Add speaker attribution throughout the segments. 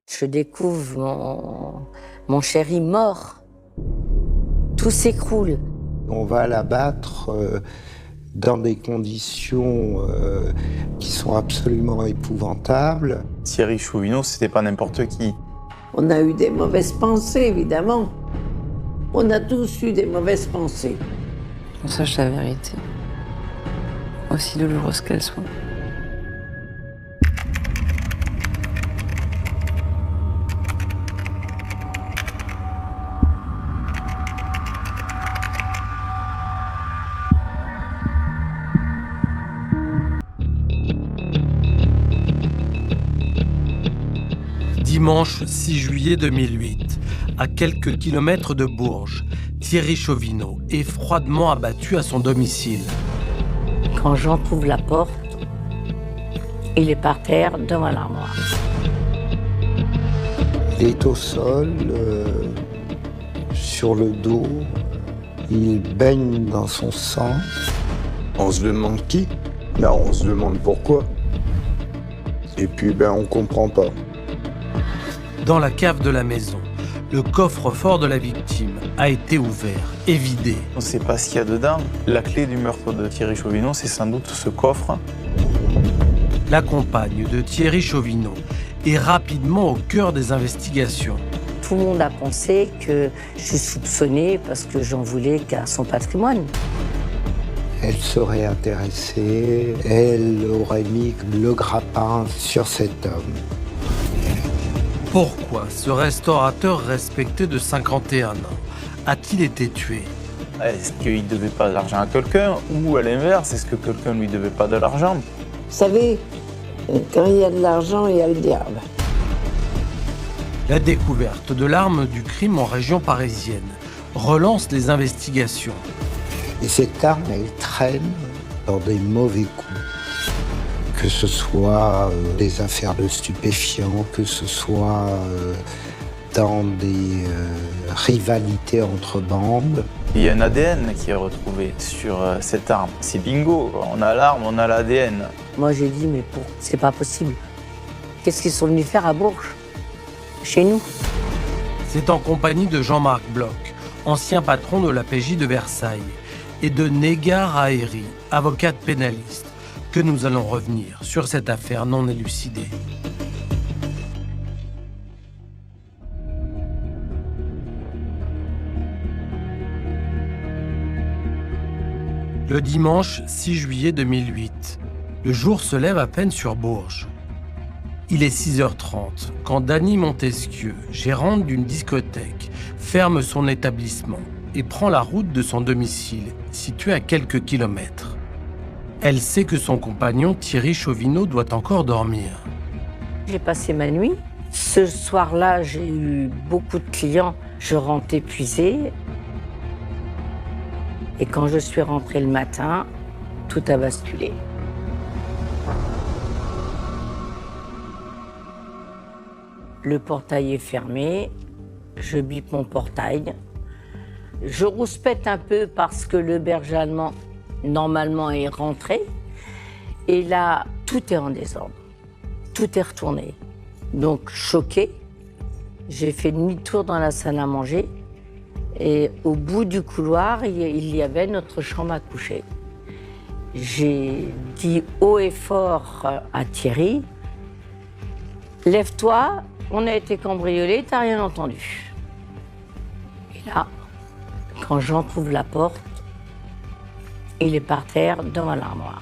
Speaker 1: Je découvre mon chéri mort. Tout s'écroule.
Speaker 2: On va l'abattre dans des conditions qui sont absolument épouvantables.
Speaker 3: Thierry Chauvineau, c'était pas n'importe qui.
Speaker 4: On a eu des mauvaises pensées, évidemment. On a tous eu des mauvaises pensées.
Speaker 5: On sache la vérité, aussi douloureuse qu'elle soit.
Speaker 6: Dimanche 6 juillet 2008, à quelques kilomètres de Bourges, Thierry Chauvineau est froidement abattu à son domicile.
Speaker 1: Quand j'entrouvre la porte, il est par terre devant l'armoire.
Speaker 2: Il est au sol, sur le dos, il baigne dans son sang.
Speaker 7: On se demande qui? On se demande pourquoi. Et puis on comprend pas.
Speaker 6: Dans la cave de la maison, le coffre-fort de la victime a été ouvert et vidé.
Speaker 3: On ne sait pas ce qu'il y a dedans. La clé du meurtre de Thierry Chauvineau, c'est sans doute ce coffre.
Speaker 6: La compagne de Thierry Chauvineau est rapidement au cœur des investigations.
Speaker 1: Tout le monde a pensé que je suis soupçonnée parce que j'en voulais qu'à son patrimoine.
Speaker 2: Elle serait intéressée, elle aurait mis le grappin sur cet homme.
Speaker 6: Pourquoi ce restaurateur respecté de 51 ans a-t-il été tué?
Speaker 3: Est-ce qu'il ne devait pas de l'argent à quelqu'un? Ou à l'inverse, est-ce que quelqu'un ne lui devait pas de l'argent?
Speaker 4: Vous savez, quand il y a de l'argent, il y a le diable.
Speaker 6: La découverte de l'arme du crime en région parisienne relance les investigations.
Speaker 2: Et cette arme, elle traîne dans des mauvais coups. Que ce soit des affaires de stupéfiants, que ce soit dans des rivalités entre bandes.
Speaker 3: Il y a un ADN qui est retrouvé sur cette arme. C'est bingo, on a l'arme, on a l'ADN.
Speaker 1: Moi j'ai dit, mais c'est pas possible. Qu'est-ce qu'ils sont venus faire à Bourges? Chez nous?
Speaker 6: C'est en compagnie de Jean-Marc Bloch, ancien patron de la PJ de Versailles, et de Négar Haéry, avocate pénaliste, que nous allons revenir sur cette affaire non élucidée. Le dimanche 6 juillet 2008, le jour se lève à peine sur Bourges. Il est 6h30 quand Dany Montesquieu, gérante d'une discothèque, ferme son établissement et prend la route de son domicile, situé à quelques kilomètres. Elle sait que son compagnon Thierry Chauvineau doit encore dormir.
Speaker 1: J'ai passé ma nuit. Ce soir-là, j'ai eu beaucoup de clients. Je rentre épuisée. Et quand je suis rentrée le matin, tout a basculé. Le portail est fermé. Je bip mon portail. Je rouspète un peu parce que le berger allemand, normalement, est rentré. Et là, tout est en désordre. Tout est retourné. Donc, choquée, j'ai fait demi-tour dans la salle à manger. Et au bout du couloir, il y avait notre chambre à coucher. J'ai dit haut et fort à Thierry, « Lève-toi, on a été cambriolés, t'as rien entendu. » Et là, quand j'entrouvre la porte, il est par terre devant l'armoire.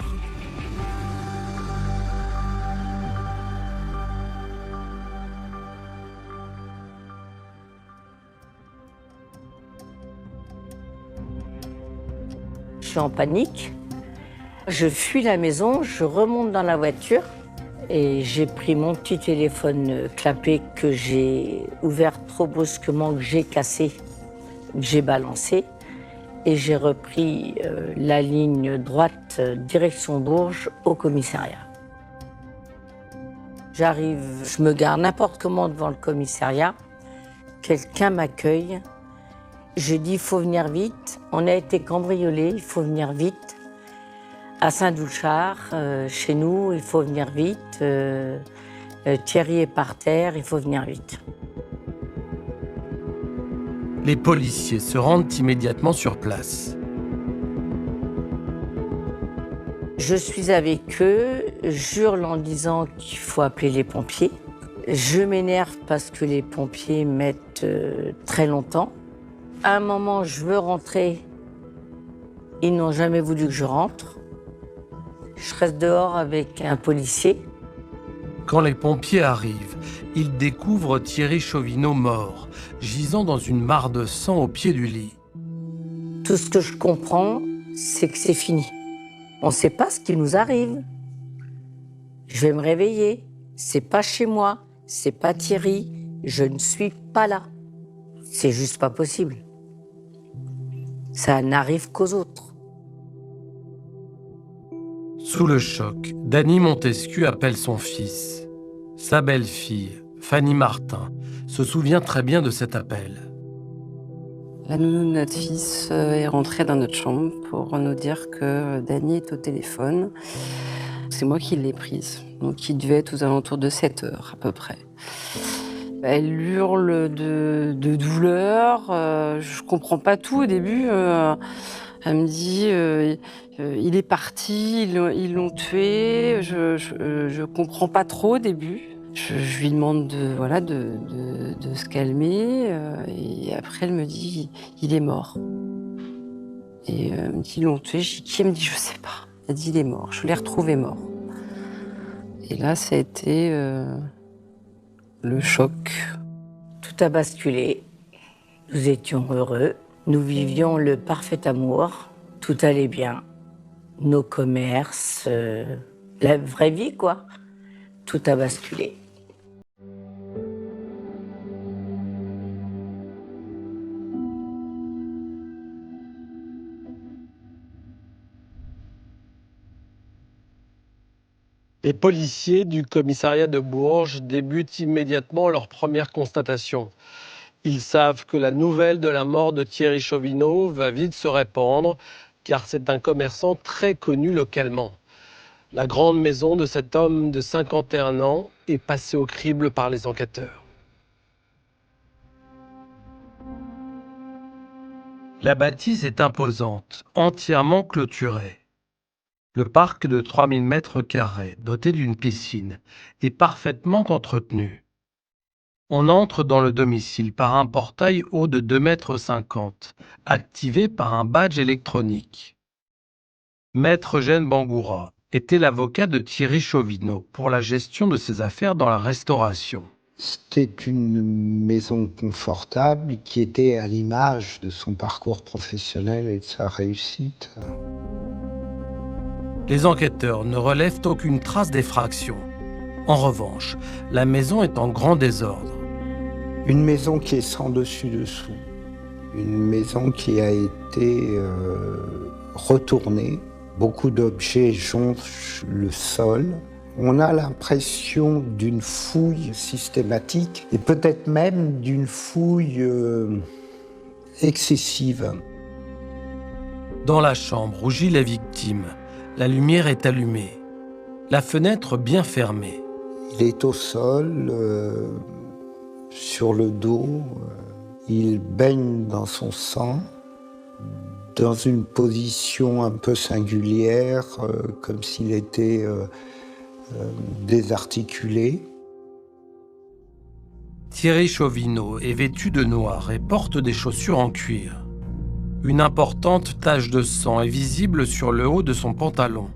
Speaker 1: Je suis en panique. Je fuis la maison, je remonte dans la voiture et j'ai pris mon petit téléphone clapet que j'ai ouvert trop brusquement, que j'ai cassé, que j'ai balancé. Et j'ai repris la ligne droite direction Bourges au commissariat. J'arrive, je me gare n'importe comment devant le commissariat. Quelqu'un m'accueille. Je dis, il faut venir vite. On a été cambriolés, il faut venir vite. À Saint-Doulchard, chez nous, il faut venir vite. Thierry est par terre, il faut venir vite.
Speaker 6: Les policiers se rendent immédiatement sur place.
Speaker 1: Je suis avec eux, j'hurle en disant qu'il faut appeler les pompiers. Je m'énerve parce que les pompiers mettent très longtemps. À un moment, je veux rentrer. Ils n'ont jamais voulu que je rentre. Je reste dehors avec un policier.
Speaker 6: Quand les pompiers arrivent, ils découvrent Thierry Chauvineau mort, gisant dans une mare de sang au pied du lit.
Speaker 1: Tout ce que je comprends, c'est que c'est fini. On ne sait pas ce qui nous arrive. Je vais me réveiller. C'est pas chez moi. C'est pas Thierry. Je ne suis pas là. C'est juste pas possible. Ça n'arrive qu'aux autres.
Speaker 6: Sous le choc, Dany Montesquieu appelle son fils. Sa belle-fille, Fanny Martin, se souvient très bien de cet appel.
Speaker 5: La nounou de notre fils est rentrée dans notre chambre pour nous dire que Dany est au téléphone. C'est moi qui l'ai prise, donc il devait être aux alentours de 7 heures à peu près. Elle hurle de douleur, je comprends pas tout au début. Elle me dit il est parti, ils l'ont tué, je comprends pas trop au début. Je lui demande de se calmer et après elle me dit il est mort. Et elle me dit ils l'ont tué, je dis qui? Elle me dit je sais pas. Elle dit il est mort, je l'ai retrouvé mort. Et là ça a été le choc.
Speaker 1: Tout a basculé. Nous étions heureux. Nous vivions le parfait amour. Tout allait bien. Nos commerces, la vraie vie, quoi. Tout a basculé.
Speaker 6: Les policiers du commissariat de Bourges débutent immédiatement leur première constatation. Ils savent que la nouvelle de la mort de Thierry Chauvineau va vite se répandre, car c'est un commerçant très connu localement. La grande maison de cet homme de 51 ans est passée au crible par les enquêteurs. La bâtisse est imposante, entièrement clôturée. Le parc de 3000 m², doté d'une piscine, est parfaitement entretenu. On entre dans le domicile par un portail haut de 2,50 m, activé par un badge électronique. Maître Eugène Bangoura était l'avocat de Thierry Chauvineau pour la gestion de ses affaires dans la restauration.
Speaker 2: C'était une maison confortable qui était à l'image de son parcours professionnel et de sa réussite.
Speaker 6: Les enquêteurs ne relèvent aucune trace d'effraction. En revanche, la maison est en grand désordre.
Speaker 2: Une maison qui est sans dessus-dessous. Une maison qui a été retournée. Beaucoup d'objets jonchent le sol. On a l'impression d'une fouille systématique et peut-être même d'une fouille excessive.
Speaker 6: Dans la chambre où gît la victime, la lumière est allumée, la fenêtre bien fermée.
Speaker 2: Il est au sol, sur le dos, il baigne dans son sang, dans une position un peu singulière, comme s'il était désarticulé.
Speaker 6: Thierry Chauvineau est vêtu de noir et porte des chaussures en cuir. Une importante tache de sang est visible sur le haut de son pantalon.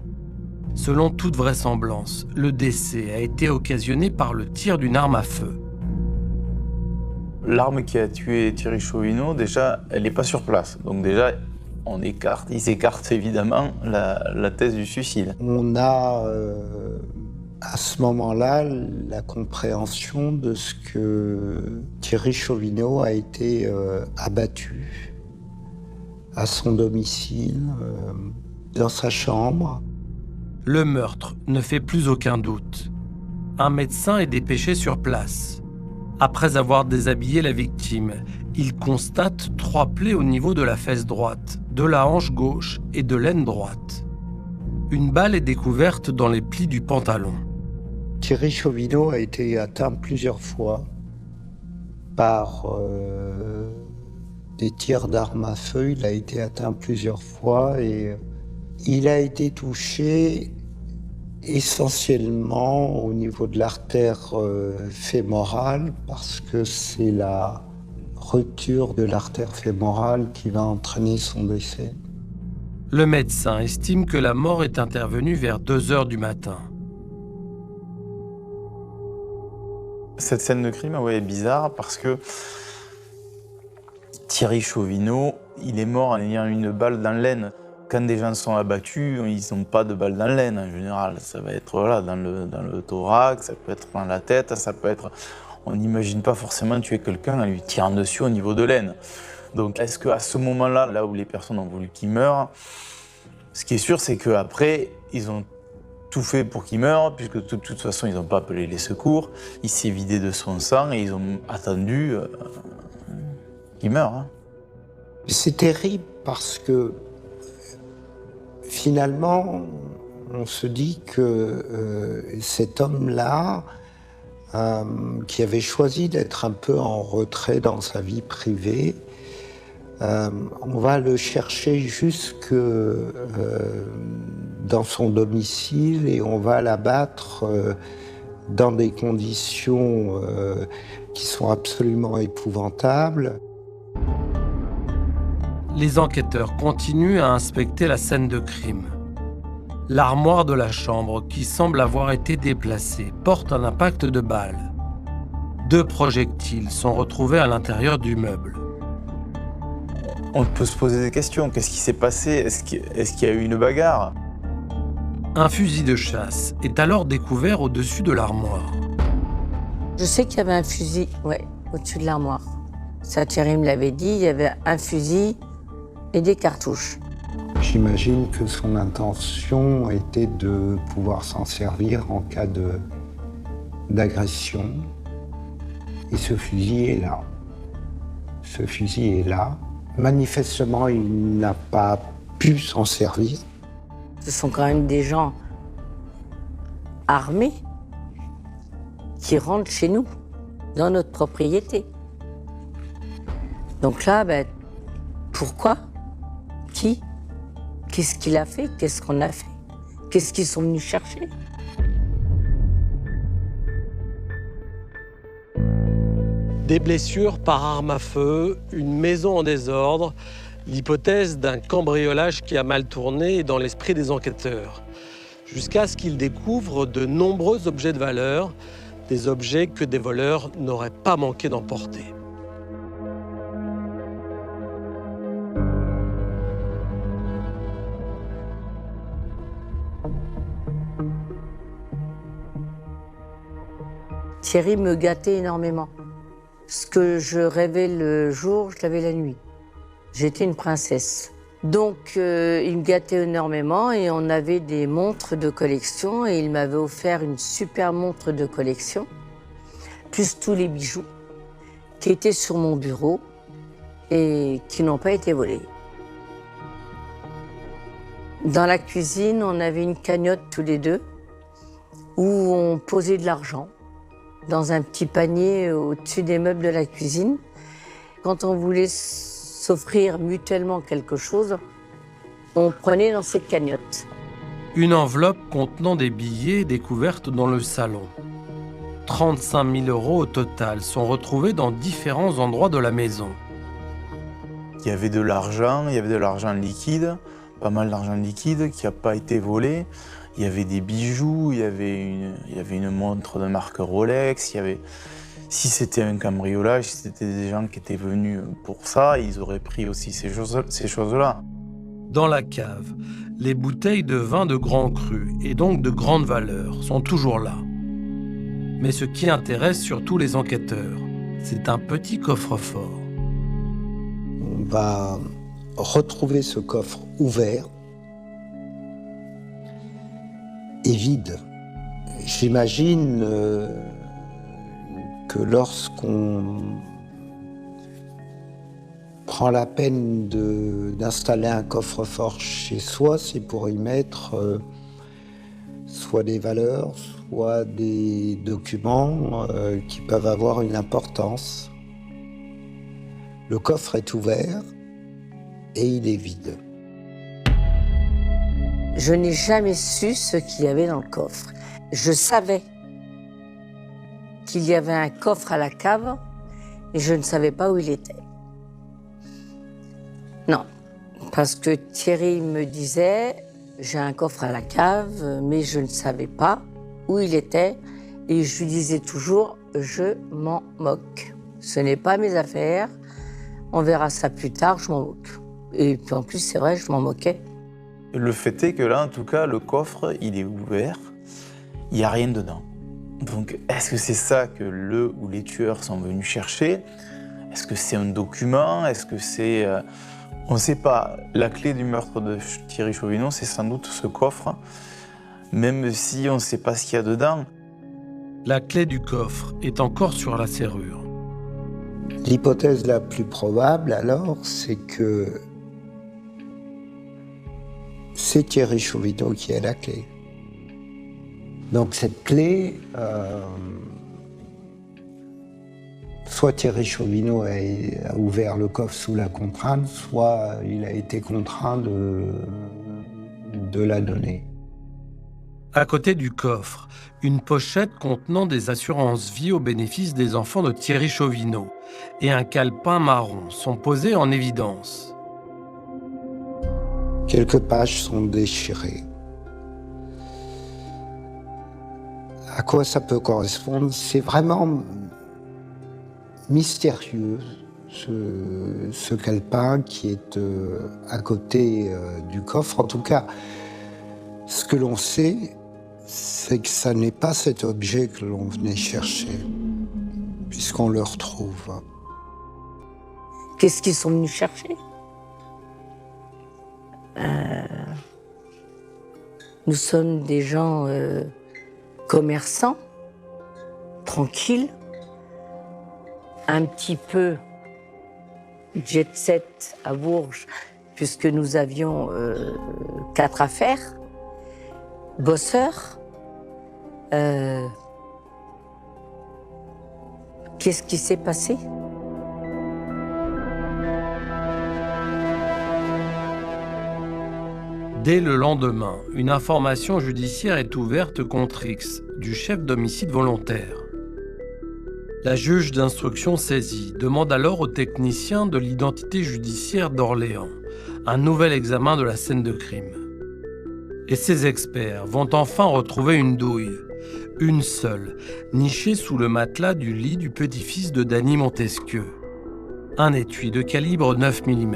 Speaker 6: Selon toute vraisemblance, le décès a été occasionné par le tir d'une arme à feu.
Speaker 3: L'arme qui a tué Thierry Chauvineau, déjà, elle n'est pas sur place. Donc déjà, il s'écarte évidemment la thèse du suicide.
Speaker 2: On a à ce moment-là la compréhension de ce que Thierry Chauvineau a été abattu à son domicile, dans sa chambre.
Speaker 6: Le meurtre ne fait plus aucun doute. Un médecin est dépêché sur place. Après avoir déshabillé la victime, il constate 3 plaies au niveau de la fesse droite, de la hanche gauche et de l'aine droite. Une balle est découverte dans les plis du pantalon.
Speaker 2: Thierry Chauvineau a été atteint plusieurs fois par des tirs d'armes à feu. Il a été atteint plusieurs fois et il a été touché essentiellement au niveau de l'artère fémorale parce que c'est la rupture de l'artère fémorale qui va entraîner son décès.
Speaker 6: Le médecin estime que la mort est intervenue vers 2 heures du matin.
Speaker 3: Cette scène de crime est bizarre parce que Thierry Chauvineau, il est mort en ayant une balle dans l'aine. Quand des gens sont abattus, ils n'ont pas de balle dans l'aine en général. Ça va être dans le thorax, ça peut être dans la tête, ça peut être... On n'imagine pas forcément tuer quelqu'un en lui tirant dessus au niveau de l'aine. Donc est-ce qu'à ce moment-là, là où les personnes ont voulu qu'il meure, ce qui est sûr, c'est qu'après, ils ont tout fait pour qu'il meure, puisque de toute façon, ils n'ont pas appelé les secours. Il s'est vidé de son sang et ils ont attendu qu'il meure. Hein.
Speaker 2: C'est terrible parce que finalement, on se dit que cet homme-là, qui avait choisi d'être un peu en retrait dans sa vie privée, on va le chercher jusque dans son domicile et on va l'abattre dans des conditions qui sont absolument épouvantables.
Speaker 6: Les enquêteurs continuent à inspecter la scène de crime. L'armoire de la chambre, qui semble avoir été déplacée, porte un impact de balle. 2 projectiles sont retrouvés à l'intérieur du meuble.
Speaker 3: On peut se poser des questions. Qu'est-ce qui s'est passé? Est-ce qu'il y a eu une bagarre?
Speaker 6: Un fusil de chasse est alors découvert au-dessus de l'armoire.
Speaker 1: Je sais qu'il y avait un fusil, au-dessus de l'armoire. Ça, Thierry me l'avait dit, il y avait un fusil et des cartouches.
Speaker 2: J'imagine que son intention était de pouvoir s'en servir en cas d'agression. Et ce fusil est là. Ce fusil est là. Manifestement, il n'a pas pu s'en servir.
Speaker 1: Ce sont quand même des gens armés qui rentrent chez nous, dans notre propriété. Donc là, pourquoi? Qui? Qu'est-ce qu'il a fait? Qu'est-ce qu'on a fait? Qu'est-ce qu'ils sont venus chercher?
Speaker 6: Des blessures par arme à feu, une maison en désordre, l'hypothèse d'un cambriolage qui a mal tourné dans l'esprit des enquêteurs, jusqu'à ce qu'ils découvrent de nombreux objets de valeur, des objets que des voleurs n'auraient pas manqué d'emporter.
Speaker 1: Thierry me gâtait énormément. Ce que je rêvais le jour, je l'avais la nuit. J'étais une princesse. Donc, il me gâtait énormément et on avait des montres de collection et il m'avait offert une super montre de collection, plus tous les bijoux qui étaient sur mon bureau et qui n'ont pas été volés. Dans la cuisine, on avait une cagnotte tous les deux où on posait de l'argent dans un petit panier au-dessus des meubles de la cuisine. Quand on voulait s'offrir mutuellement quelque chose, on prenait dans cette cagnotte.
Speaker 6: Une enveloppe contenant des billets découverte dans le salon. 35 000 € au total sont retrouvés dans différents endroits de la maison.
Speaker 3: Il y avait de l'argent liquide, pas mal d'argent liquide qui n'a pas été volé. Il y avait des bijoux, il y avait une montre de marque Rolex. Si c'était un cambriolage, si c'était des gens qui étaient venus pour ça, ils auraient pris aussi ces choses-là.
Speaker 6: Dans la cave, les bouteilles de vin de grand cru, et donc de grande valeur, sont toujours là. Mais ce qui intéresse surtout les enquêteurs, c'est un petit coffre-fort.
Speaker 2: On va retrouver ce coffre ouvert et vide. J'imagine que lorsqu'on prend la peine d'installer un coffre-fort chez soi, c'est pour y mettre soit des valeurs, soit des documents qui peuvent avoir une importance. Le coffre est ouvert et il est vide.
Speaker 1: Je n'ai jamais su ce qu'il y avait dans le coffre. Je savais qu'il y avait un coffre à la cave et je ne savais pas où il était. Non, parce que Thierry me disait « j'ai un coffre à la cave », mais je ne savais pas où il était et je lui disais toujours « je m'en moque, ce n'est pas mes affaires, on verra ça plus tard, je m'en moque ». Et puis en plus, c'est vrai, je m'en moquais.
Speaker 3: Le fait est que là, en tout cas, le coffre, il est ouvert, il n'y a rien dedans. Donc, est-ce que c'est ça que le ou les tueurs sont venus chercher? Est-ce que c'est un document? Est-ce que c'est... On ne sait pas. La clé du meurtre de Thierry Chauvineau, c'est sans doute ce coffre, même si on ne sait pas ce qu'il y a dedans.
Speaker 6: La clé du coffre est encore sur la serrure.
Speaker 2: L'hypothèse la plus probable, alors, c'est que c'est Thierry Chauvineau qui a la clé. Donc cette clé, soit Thierry Chauvineau a ouvert le coffre sous la contrainte, soit il a été contraint de la donner.
Speaker 6: À côté du coffre, une pochette contenant des assurances vie au bénéfice des enfants de Thierry Chauvineau et un calepin marron sont posés en évidence.
Speaker 2: Quelques pages sont déchirées. À quoi ça peut correspondre? C'est vraiment mystérieux, ce calepin qui est à côté du coffre. En tout cas, ce que l'on sait, c'est que ça n'est pas cet objet que l'on venait chercher, puisqu'on le retrouve.
Speaker 1: Qu'est-ce qu'ils sont venus chercher? Nous sommes des gens commerçants, tranquilles, un petit peu jet set à Bourges, puisque nous avions 4 affaires, bosseurs. Qu'est-ce qui s'est passé?
Speaker 6: Dès le lendemain, une information judiciaire est ouverte contre X, du chef d'homicide volontaire. La juge d'instruction saisie demande alors aux techniciens de l'identité judiciaire d'Orléans un nouvel examen de la scène de crime. Et ces experts vont enfin retrouver une douille, une seule, nichée sous le matelas du lit du petit-fils de Danny Montesquieu. Un étui de calibre 9 mm.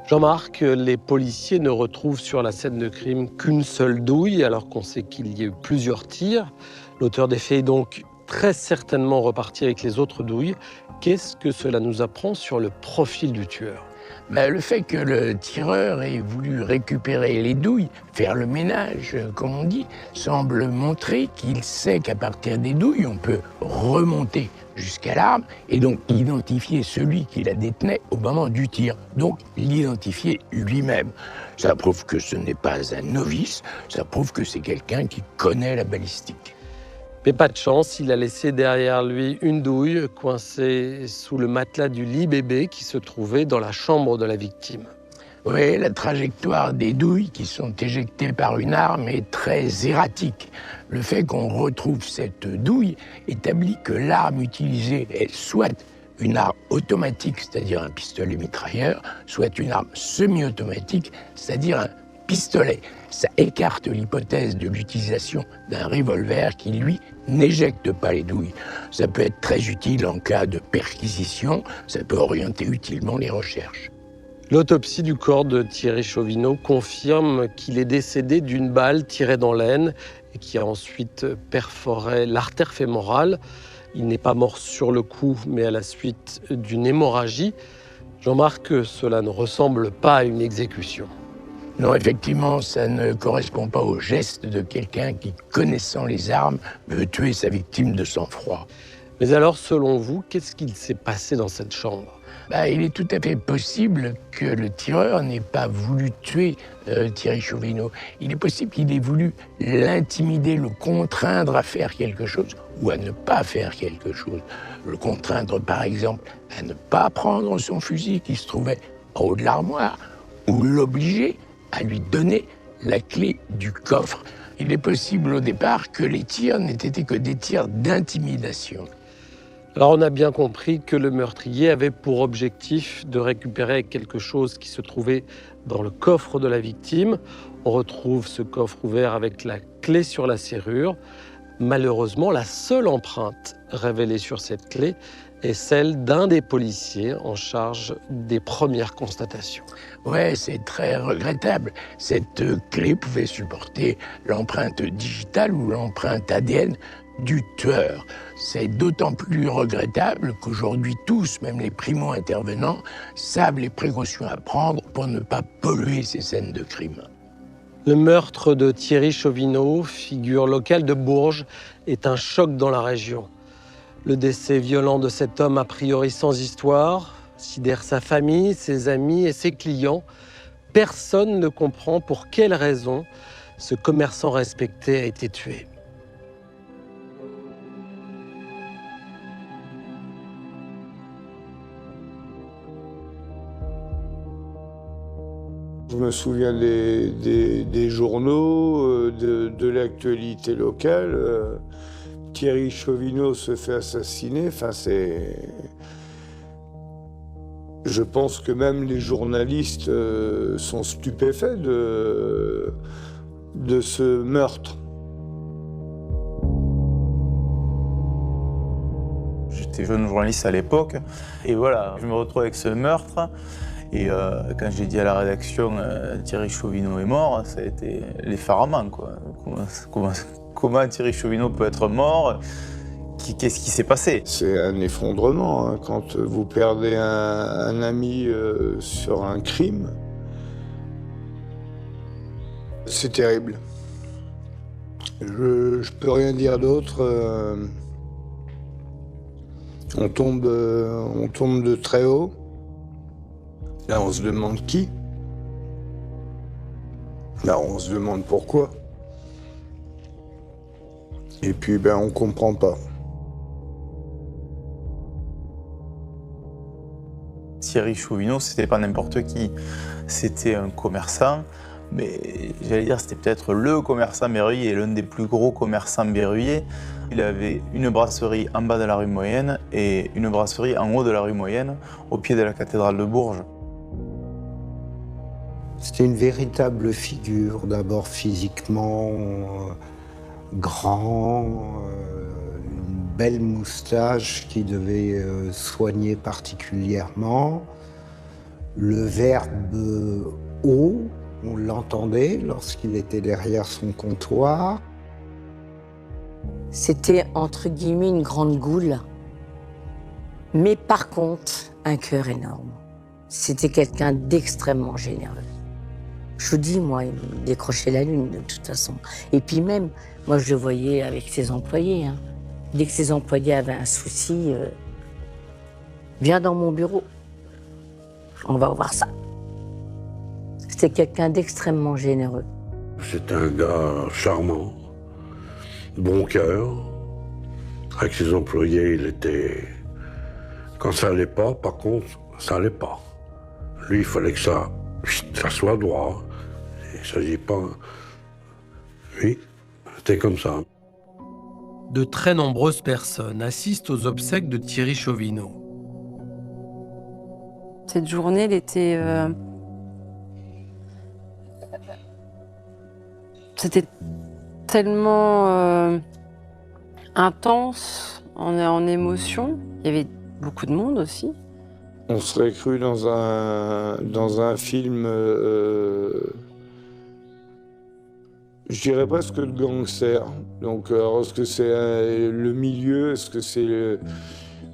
Speaker 6: Jean-Marc, les policiers ne retrouvent sur la scène de crime qu'une seule douille, alors qu'on sait qu'il y a eu plusieurs tirs. L'auteur des faits est donc très certainement reparti avec les autres douilles. Qu'est-ce que cela nous apprend sur le profil du tueur ?
Speaker 8: Le fait que le tireur ait voulu récupérer les douilles, faire le ménage, comme on dit, semble montrer qu'il sait qu'à partir des douilles, on peut remonter jusqu'à l'arme et donc identifier celui qui la détenait au moment du tir, donc l'identifier lui-même. Ça prouve que ce n'est pas un novice, ça prouve que c'est quelqu'un qui connaît la balistique.
Speaker 6: Mais pas de chance, il a laissé derrière lui une douille coincée sous le matelas du lit bébé qui se trouvait dans la chambre de la victime.
Speaker 8: Oui, la trajectoire des douilles qui sont éjectées par une arme est très erratique. Le fait qu'on retrouve cette douille établit que l'arme utilisée est soit une arme automatique, c'est-à-dire un pistolet mitrailleur, soit une arme semi-automatique, c'est-à-dire un pistolet. Ça écarte l'hypothèse de l'utilisation d'un revolver qui, lui, n'éjecte pas les douilles. Ça peut être très utile en cas de perquisition, ça peut orienter utilement les recherches.
Speaker 6: L'autopsie du corps de Thierry Chauvineau confirme qu'il est décédé d'une balle tirée dans l'aine et qui a ensuite perforé l'artère fémorale. Il n'est pas mort sur le coup, mais à la suite d'une hémorragie. Jean-Marc, cela ne ressemble pas à une exécution.
Speaker 8: Non, effectivement, ça ne correspond pas au geste de quelqu'un qui, connaissant les armes, veut tuer sa victime de sang-froid.
Speaker 6: Mais alors, selon vous, qu'est-ce qu'il s'est passé dans cette chambre ?
Speaker 8: Il est tout à fait possible que le tireur n'ait pas voulu tuer Thierry Chauvineau. Il est possible qu'il ait voulu l'intimider, le contraindre à faire quelque chose ou à ne pas faire quelque chose. Le contraindre, par exemple, à ne pas prendre son fusil qui se trouvait en haut de l'armoire ou l'obliger à lui donner la clé du coffre. Il est possible au départ que les tirs n'aient été que des tirs d'intimidation.
Speaker 6: Alors on a bien compris que le meurtrier avait pour objectif de récupérer quelque chose qui se trouvait dans le coffre de la victime. On retrouve ce coffre ouvert avec la clé sur la serrure. Malheureusement, la seule empreinte révélée sur cette clé est celle d'un des policiers en charge des premières constatations.
Speaker 8: Ouais, c'est très regrettable. Cette clé pouvait supporter l'empreinte digitale ou l'empreinte ADN du tueur. C'est d'autant plus regrettable qu'aujourd'hui tous, même les primo-intervenants, savent les précautions à prendre pour ne pas polluer ces scènes de crime.
Speaker 6: Le meurtre de Thierry Chauvineau, figure locale de Bourges, est un choc dans la région. Le décès violent de cet homme a priori sans histoire sidère sa famille, ses amis et ses clients. Personne ne comprend pour quelle raison ce commerçant respecté a été tué.
Speaker 7: Je me souviens des journaux, de l'actualité locale. Thierry Chauvineau se fait assassiner. Je pense que même les journalistes sont stupéfaits de ce meurtre.
Speaker 3: J'étais jeune journaliste à l'époque, et voilà, je me retrouve avec ce meurtre. Et quand j'ai dit à la rédaction Thierry Chauvineau est mort, ça a été l'effarement, quoi. Comment Thierry Chauvineau peut être mort? Qu'est-ce qui s'est passé?
Speaker 7: C'est un effondrement, hein, quand vous perdez un ami sur un crime. C'est terrible. Je peux rien dire d'autre. On tombe de très haut. Là, on se demande qui. Là, on se demande pourquoi. Et puis, on comprend pas.
Speaker 3: Thierry Chauvineau, c'était pas n'importe qui. C'était un commerçant, mais j'allais dire, c'était peut-être le commerçant berruyer, l'un des plus gros commerçants berruyers. Il avait une brasserie en bas de la rue Moyenne et une brasserie en haut de la rue Moyenne, au pied de la cathédrale de Bourges.
Speaker 2: C'était une véritable figure, d'abord physiquement grand, une belle moustache qui devait soigner particulièrement. Le verbe « haut », on l'entendait lorsqu'il était derrière son comptoir.
Speaker 1: C'était entre guillemets une grande goule, mais par contre, un cœur énorme. C'était quelqu'un d'extrêmement généreux. Je vous dis, moi, il décrochait la lune de toute façon. Et puis même, moi je le voyais avec ses employés. Hein. Dès que ses employés avaient un souci, viens dans mon bureau, on va voir ça. C'était quelqu'un d'extrêmement généreux.
Speaker 9: C'était un gars charmant, bon cœur. Avec ses employés, il était... Quand ça allait pas, par contre, ça allait pas. Lui, il fallait que ça soit droit. Il ne s'agit pas... Oui, c'était comme ça.
Speaker 6: De très nombreuses personnes assistent aux obsèques de Thierry Chauvineau.
Speaker 5: Cette journée, elle était... C'était tellement intense en émotion. Il y avait beaucoup de monde aussi.
Speaker 7: On serait cru dans un film, je dirais presque de gangster. Donc, est-ce que c'est le milieu, est-ce que c'est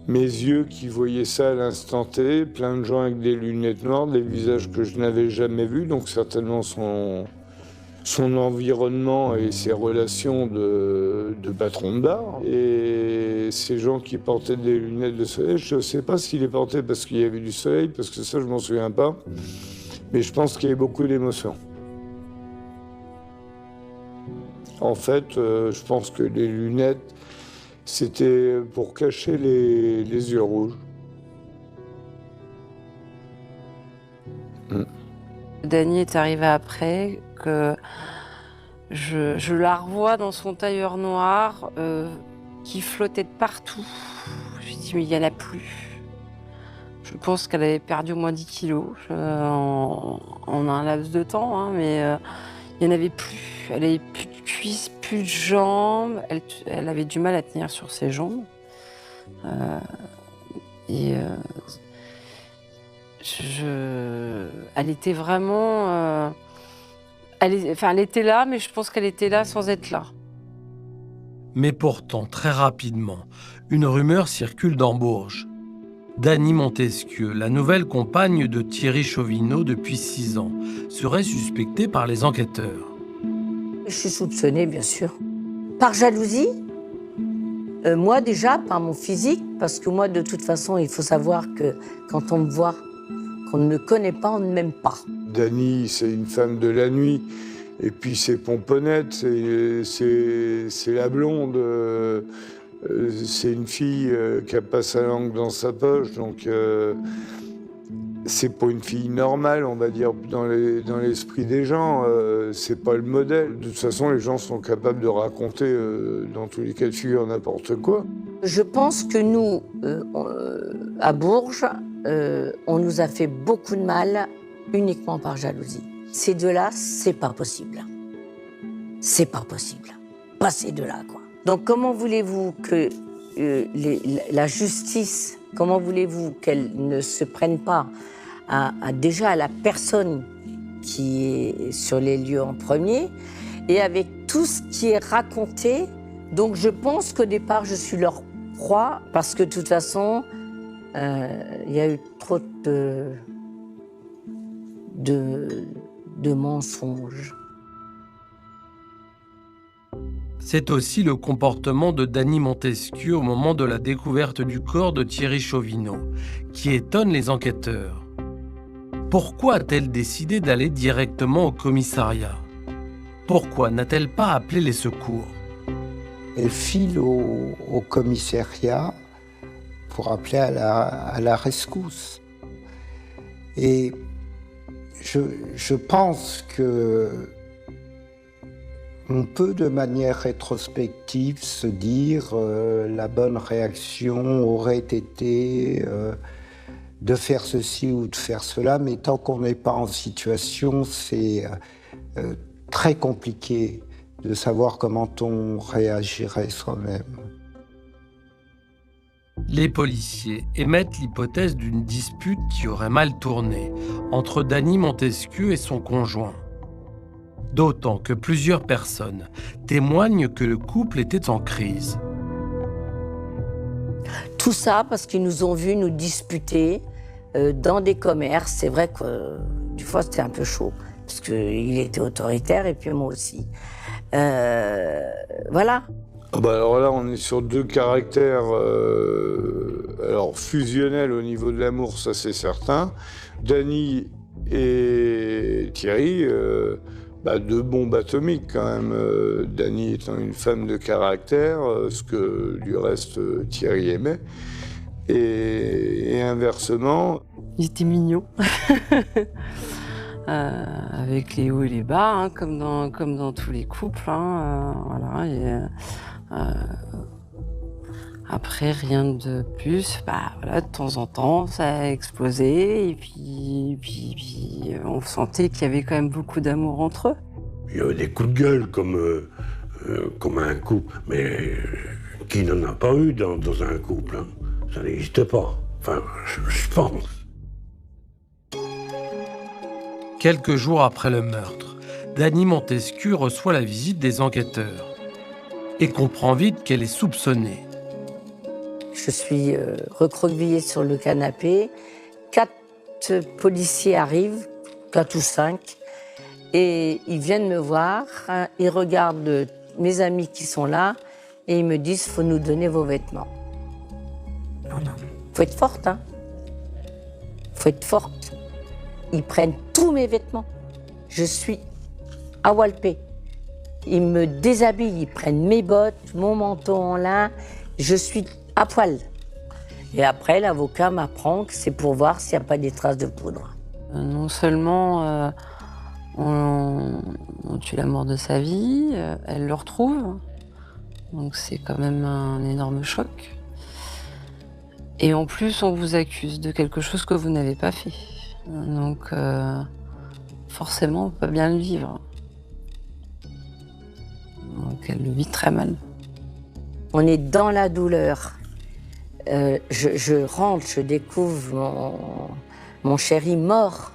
Speaker 7: mes yeux qui voyaient ça à l'instant T, plein de gens avec des lunettes noires, des visages que je n'avais jamais vus, donc certainement son environnement et ses relations de patron de bar. Et ces gens qui portaient des lunettes de soleil, je ne sais pas s'ils les portaient parce qu'il y avait du soleil, parce que ça, je m'en souviens pas. Mais je pense qu'il y avait beaucoup d'émotions. En fait, je pense que les lunettes, c'était pour cacher les yeux rouges.
Speaker 5: Dany est arrivé après, que je la revois dans son tailleur noir qui flottait de partout. Je me dis, mais il n'y en a plus. Je pense qu'elle avait perdu au moins 10 kilos en un laps de temps, hein, mais il n'y en avait plus. Elle n'avait plus de cuisses, plus de jambes. Elle avait du mal à tenir sur ses jambes. Elle était vraiment... elle était là, mais je pense qu'elle était là sans être là.
Speaker 6: Mais pourtant, très rapidement, une rumeur circule dans Bourges. Dany Montesquieu, la nouvelle compagne de Thierry Chauvineau depuis 6 ans, serait suspectée par les enquêteurs.
Speaker 1: Je suis soupçonnée, bien sûr. Par jalousie, moi déjà, par mon physique, parce que moi, de toute façon, il faut savoir que quand on me voit, qu'on ne me connaît pas, on ne m'aime pas.
Speaker 7: Dany, c'est une femme de la nuit. Et puis c'est Pomponnette, c'est la blonde. C'est une fille qui n'a pas sa langue dans sa poche. Donc c'est pas une fille normale, on va dire, dans l'esprit des gens. C'est pas le modèle. De toute façon, les gens sont capables de raconter, dans tous les cas de figure, n'importe quoi.
Speaker 1: Je pense que nous, à Bourges, on nous a fait beaucoup de mal uniquement par jalousie. Ces deux-là, c'est pas possible. C'est pas possible. Pas ces deux-là, quoi. Donc comment voulez-vous que la justice, comment voulez-vous qu'elle ne se prenne pas déjà à la personne qui est sur les lieux en premier, et avec tout ce qui est raconté. Donc je pense qu'au départ, je suis leur proie, parce que de toute façon, il y a eu trop de mensonges.
Speaker 6: C'est aussi le comportement de Dany Montesquieu au moment de la découverte du corps de Thierry Chauvineau, qui étonne les enquêteurs. Pourquoi a-t-elle décidé d'aller directement au commissariat? Pourquoi n'a-t-elle pas appelé les secours?
Speaker 2: Elle file au commissariat pour appeler à la rescousse. Et je pense que on peut de manière rétrospective se dire la bonne réaction aurait été de faire ceci ou de faire cela, mais tant qu'on n'est pas en situation, c'est très compliqué de savoir comment on réagirait soi-même.
Speaker 6: Les policiers émettent l'hypothèse d'une dispute qui aurait mal tourné entre Dany Montesquieu et son conjoint. D'autant que plusieurs personnes témoignent que le couple était en crise.
Speaker 1: Tout ça parce qu'ils nous ont vus nous disputer dans des commerces. C'est vrai que des fois c'était un peu chaud, parce qu'il était autoritaire et puis moi aussi. Voilà.
Speaker 7: Ah bah alors là, on est sur deux caractères alors fusionnels au niveau de l'amour, ça c'est certain. Dany et Thierry, deux bombes atomiques quand même. Dany étant une femme de caractère, ce que du reste Thierry aimait. Et inversement...
Speaker 5: Il était mignon. Avec les hauts et les bas, hein, comme dans tous les couples. Hein, voilà, et, après, rien de plus. Voilà, de temps en temps, ça a explosé. Et puis on sentait qu'il y avait quand même beaucoup d'amour entre eux.
Speaker 9: Il y avait des coups de gueule comme un couple. Mais qui n'en a pas eu dans un couple, hein. Ça n'existe pas. Enfin, je pense.
Speaker 6: Quelques jours après le meurtre, Dany Montesquieu reçoit la visite des enquêteurs et comprend vite qu'elle est soupçonnée.
Speaker 1: Je suis recroquevillée sur le canapé. 4 policiers arrivent, 4 ou 5, Et ils viennent me voir, ils regardent mes amis qui sont là et ils me disent « faut nous donner vos vêtements ». Non, non, faut être forte, hein. Faut être forte. Ils prennent tous mes vêtements. Je suis awalpée. Ils me déshabillent, ils prennent mes bottes, mon manteau en lin. Je suis à poil. Et après, l'avocat m'apprend que c'est pour voir s'il n'y a pas des traces de poudre.
Speaker 5: Non seulement on tue l'amour de sa vie, elle le retrouve. Donc c'est quand même un énorme choc. Et en plus, on vous accuse de quelque chose que vous n'avez pas fait. Donc forcément, on peut bien le vivre. Donc elle le vit très mal.
Speaker 1: On est dans la douleur. Je rentre, je découvre mon chéri mort.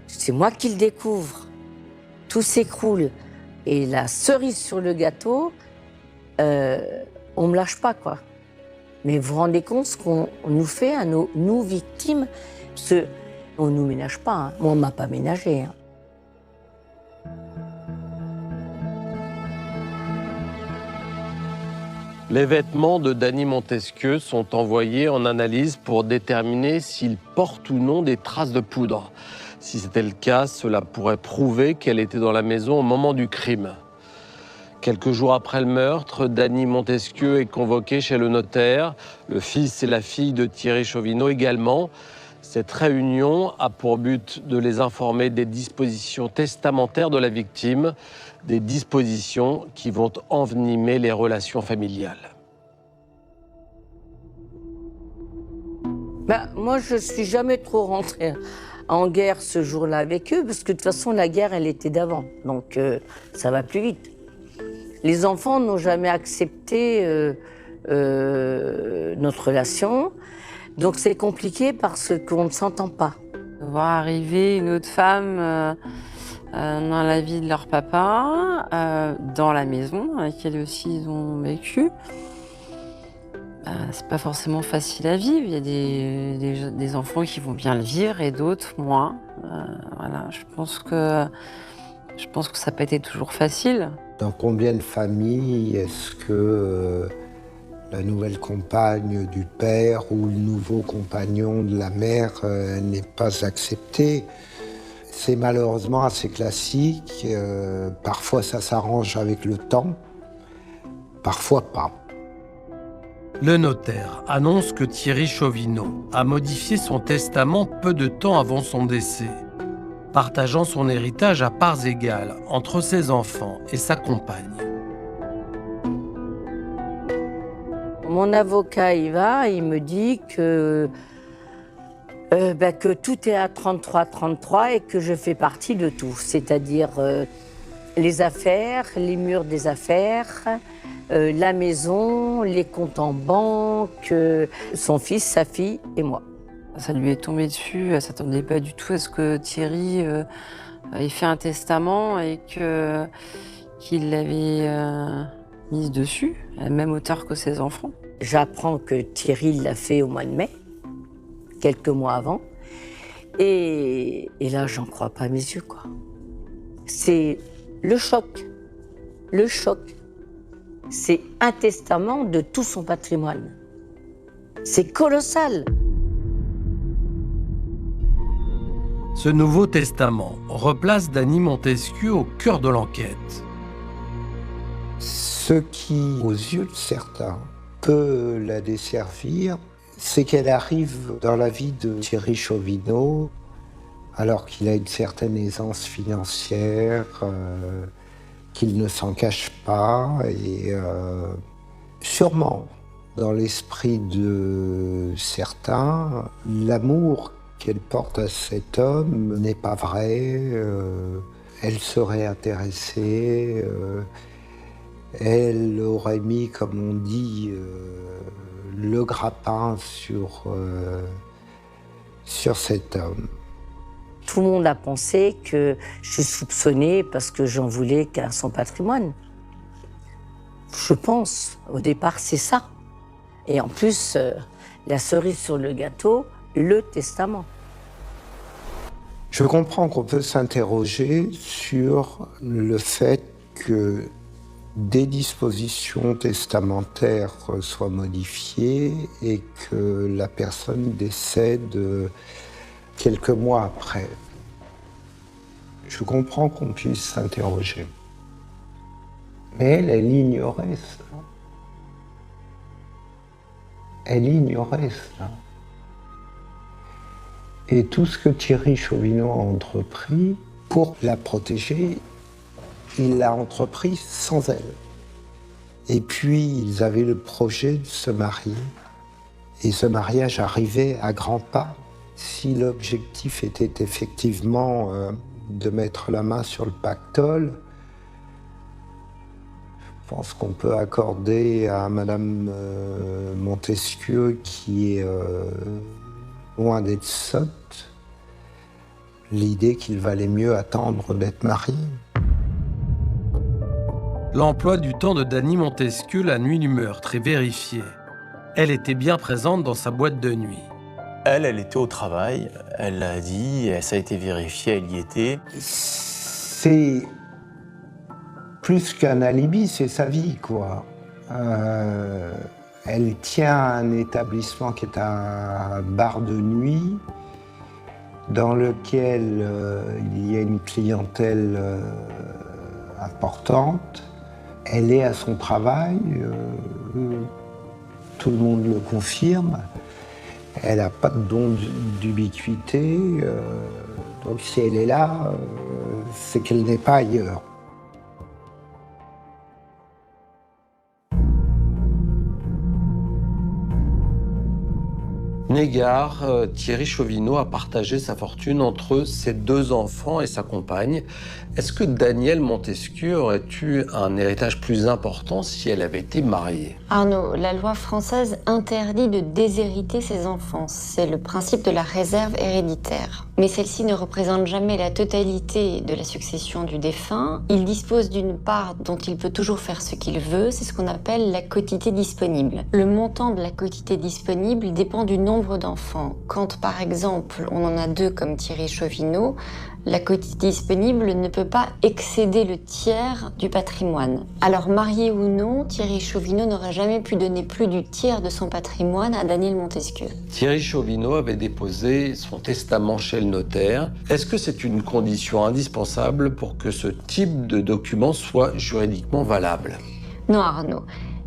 Speaker 1: C'est moi qui le découvre. Tout s'écroule. Et la cerise sur le gâteau, on ne me lâche pas, quoi. Mais vous vous rendez compte ce qu'on nous fait à nous victimes, parce qu'on ne nous ménage pas. Hein. Moi, on ne m'a pas ménagé. Hein.
Speaker 6: Les vêtements de Dany Montesquieu sont envoyés en analyse pour déterminer s'ils portent ou non des traces de poudre. Si c'était le cas, cela pourrait prouver qu'elle était dans la maison au moment du crime. Quelques jours après le meurtre, Dany Montesquieu est convoqué chez le notaire, le fils et la fille de Thierry Chauvineau également. Cette réunion a pour but de les informer des dispositions testamentaires de la victime, des dispositions qui vont envenimer les relations familiales.
Speaker 1: Moi, je ne suis jamais trop rentrée en guerre ce jour-là avec eux, parce que de toute façon, la guerre, elle était d'avant. Donc, ça va plus vite. Les enfants n'ont jamais accepté notre relation. Donc, c'est compliqué parce qu'on ne s'entend pas.
Speaker 5: Voir arriver une autre femme dans la vie de leur papa, dans la maison, avec laquelle aussi ils ont vécu, c'est pas forcément facile à vivre. Il y a des enfants qui vont bien le vivre et d'autres moins. Voilà, je pense que ça n'a pas été toujours facile.
Speaker 2: Dans combien de familles est-ce que la nouvelle compagne du père ou le nouveau compagnon de la mère n'est pas accepté? C'est malheureusement assez classique. Parfois ça s'arrange avec le temps, parfois pas.
Speaker 6: Le notaire annonce que Thierry Chauvineau a modifié son testament peu de temps avant son décès, partageant son héritage à parts égales entre ses enfants et sa compagne.
Speaker 1: Mon avocat y va, il me dit que tout est à 33-33 et que je fais partie de tout, c'est-à-dire les affaires, les murs des affaires, la maison, les comptes en banque, son fils, sa fille et moi.
Speaker 5: Ça lui est tombé dessus, elle ne s'attendait pas du tout à ce que Thierry ait fait un testament et qu'il l'avait mise dessus, à la même hauteur que ses enfants.
Speaker 1: J'apprends que Thierry l'a fait au mois de mai, quelques mois avant, et là, j'en crois pas à mes yeux, quoi. C'est le choc. Le choc. C'est un testament de tout son patrimoine. C'est colossal.
Speaker 6: Ce nouveau testament replace Dany Montesquieu au cœur de l'enquête.
Speaker 2: Ce qui, aux yeux de certains, peut la desservir, c'est qu'elle arrive dans la vie de Thierry Chauvineau alors qu'il a une certaine aisance financière, qu'il ne s'en cache pas, et sûrement, dans l'esprit de certains, l'amour qu'elle porte à cet homme n'est pas vrai, elle serait intéressée, elle aurait mis, comme on dit, le grappin sur cet homme.
Speaker 1: Tout le monde a pensé que je soupçonnais parce que j'en voulais qu'à son patrimoine. Je pense, au départ, c'est ça. Et en plus, la cerise sur le gâteau, le testament.
Speaker 2: Je comprends qu'on peut s'interroger sur le fait que des dispositions testamentaires soient modifiées et que la personne décède quelques mois après. Je comprends qu'on puisse s'interroger. Mais elle ignorait ça. Elle ignorait ça. Et tout ce que Thierry Chauvineau a entrepris pour la protéger, il l'a entrepris sans elle. Et puis, ils avaient le projet de se marier. Et ce mariage arrivait à grands pas. Si l'objectif était effectivement de mettre la main sur le pactole, je pense qu'on peut accorder à Madame Montesquieu, qui est loin d'être sotte, l'idée qu'il valait mieux attendre d'être marié.
Speaker 6: L'emploi du temps de Dany Montesquieu la nuit du meurtre est vérifié. Elle était bien présente dans sa boîte de nuit.
Speaker 3: Elle était au travail, elle l'a dit, ça a été vérifié, elle y était.
Speaker 2: C'est plus qu'un alibi, c'est sa vie, quoi. Elle tient un établissement qui est un bar de nuit, dans lequel il y a une clientèle importante. Elle est à son travail, tout le monde le confirme. Elle n'a pas de don d'ubiquité, donc si elle est là, c'est qu'elle n'est pas ailleurs.
Speaker 6: Négard, Thierry Chauvineau a partagé sa fortune entre ses 2 enfants et sa compagne. Est-ce que Danielle Montesquieu aurait eu un héritage plus important si elle avait été mariée?
Speaker 10: Arnaud, la loi française interdit de déshériter ses enfants. C'est le principe de la réserve héréditaire. Mais celle-ci ne représente jamais la totalité de la succession du défunt. Il dispose d'une part dont il peut toujours faire ce qu'il veut, c'est ce qu'on appelle la quotité disponible. Le montant de la quotité disponible dépend du nombre d'enfants. Quand, par exemple, on en a 2 comme Thierry Chauvineau, la quotité disponible ne peut pas excéder le tiers du patrimoine. Alors, marié ou non, Thierry Chauvineau n'aurait jamais pu donner plus du tiers de son patrimoine à Danielle Montesquieu.
Speaker 6: Thierry Chauvineau avait déposé son testament chez le notaire. Est-ce que c'est une condition indispensable pour que ce type de document soit juridiquement valable?
Speaker 10: Non, Arnaud.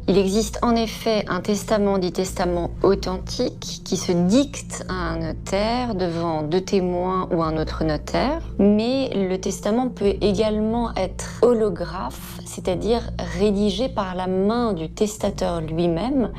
Speaker 10: Il existe en effet un testament dit testament authentique qui se dicte à un notaire devant 2 témoins ou un autre notaire, mais le testament peut également être holographe, c'est-à-dire rédigé par la main du testateur lui-même,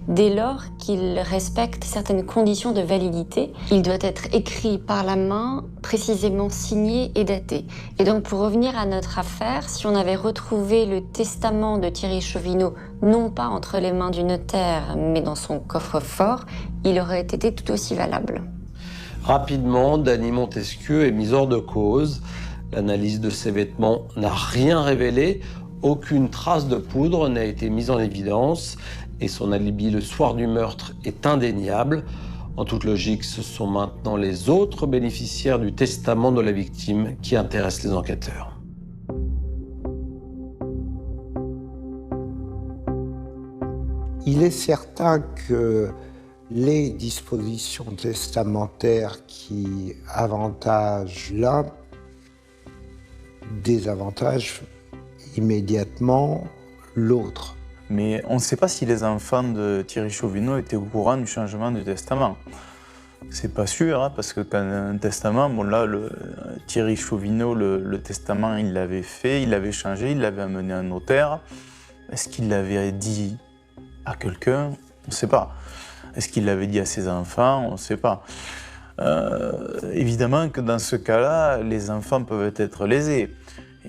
Speaker 10: dès lors qu'il respecte certaines conditions de validité. Il doit être écrit par la main, précisément signé et daté. Et donc pour revenir à notre affaire, si on avait retrouvé le testament de Thierry Chauvineau, non pas entre les mains du notaire, mais dans son coffre-fort, il aurait été tout aussi valable.
Speaker 6: Rapidement, Dany Montesquieu est mise hors de cause. L'analyse de ses vêtements n'a rien révélé. Aucune trace de poudre n'a été mise en évidence. Et son alibi le soir du meurtre est indéniable. En toute logique, ce sont maintenant les autres bénéficiaires du testament de la victime qui intéressent les enquêteurs.
Speaker 2: Il est certain que les dispositions testamentaires qui avantagent l'un désavantagent immédiatement l'autre.
Speaker 3: Mais on ne sait pas si les enfants de Thierry Chauvineau étaient au courant du changement du testament. C'est pas sûr, hein, parce que quand un testament, bon là, Thierry Chauvineau, le testament, il l'avait fait, il l'avait changé, il l'avait amené à un notaire. Est-ce qu'il l'avait dit à quelqu'un? On ne sait pas. Est-ce qu'il l'avait dit à ses enfants? On ne sait pas. Évidemment que dans ce cas-là, les enfants peuvent être lésés.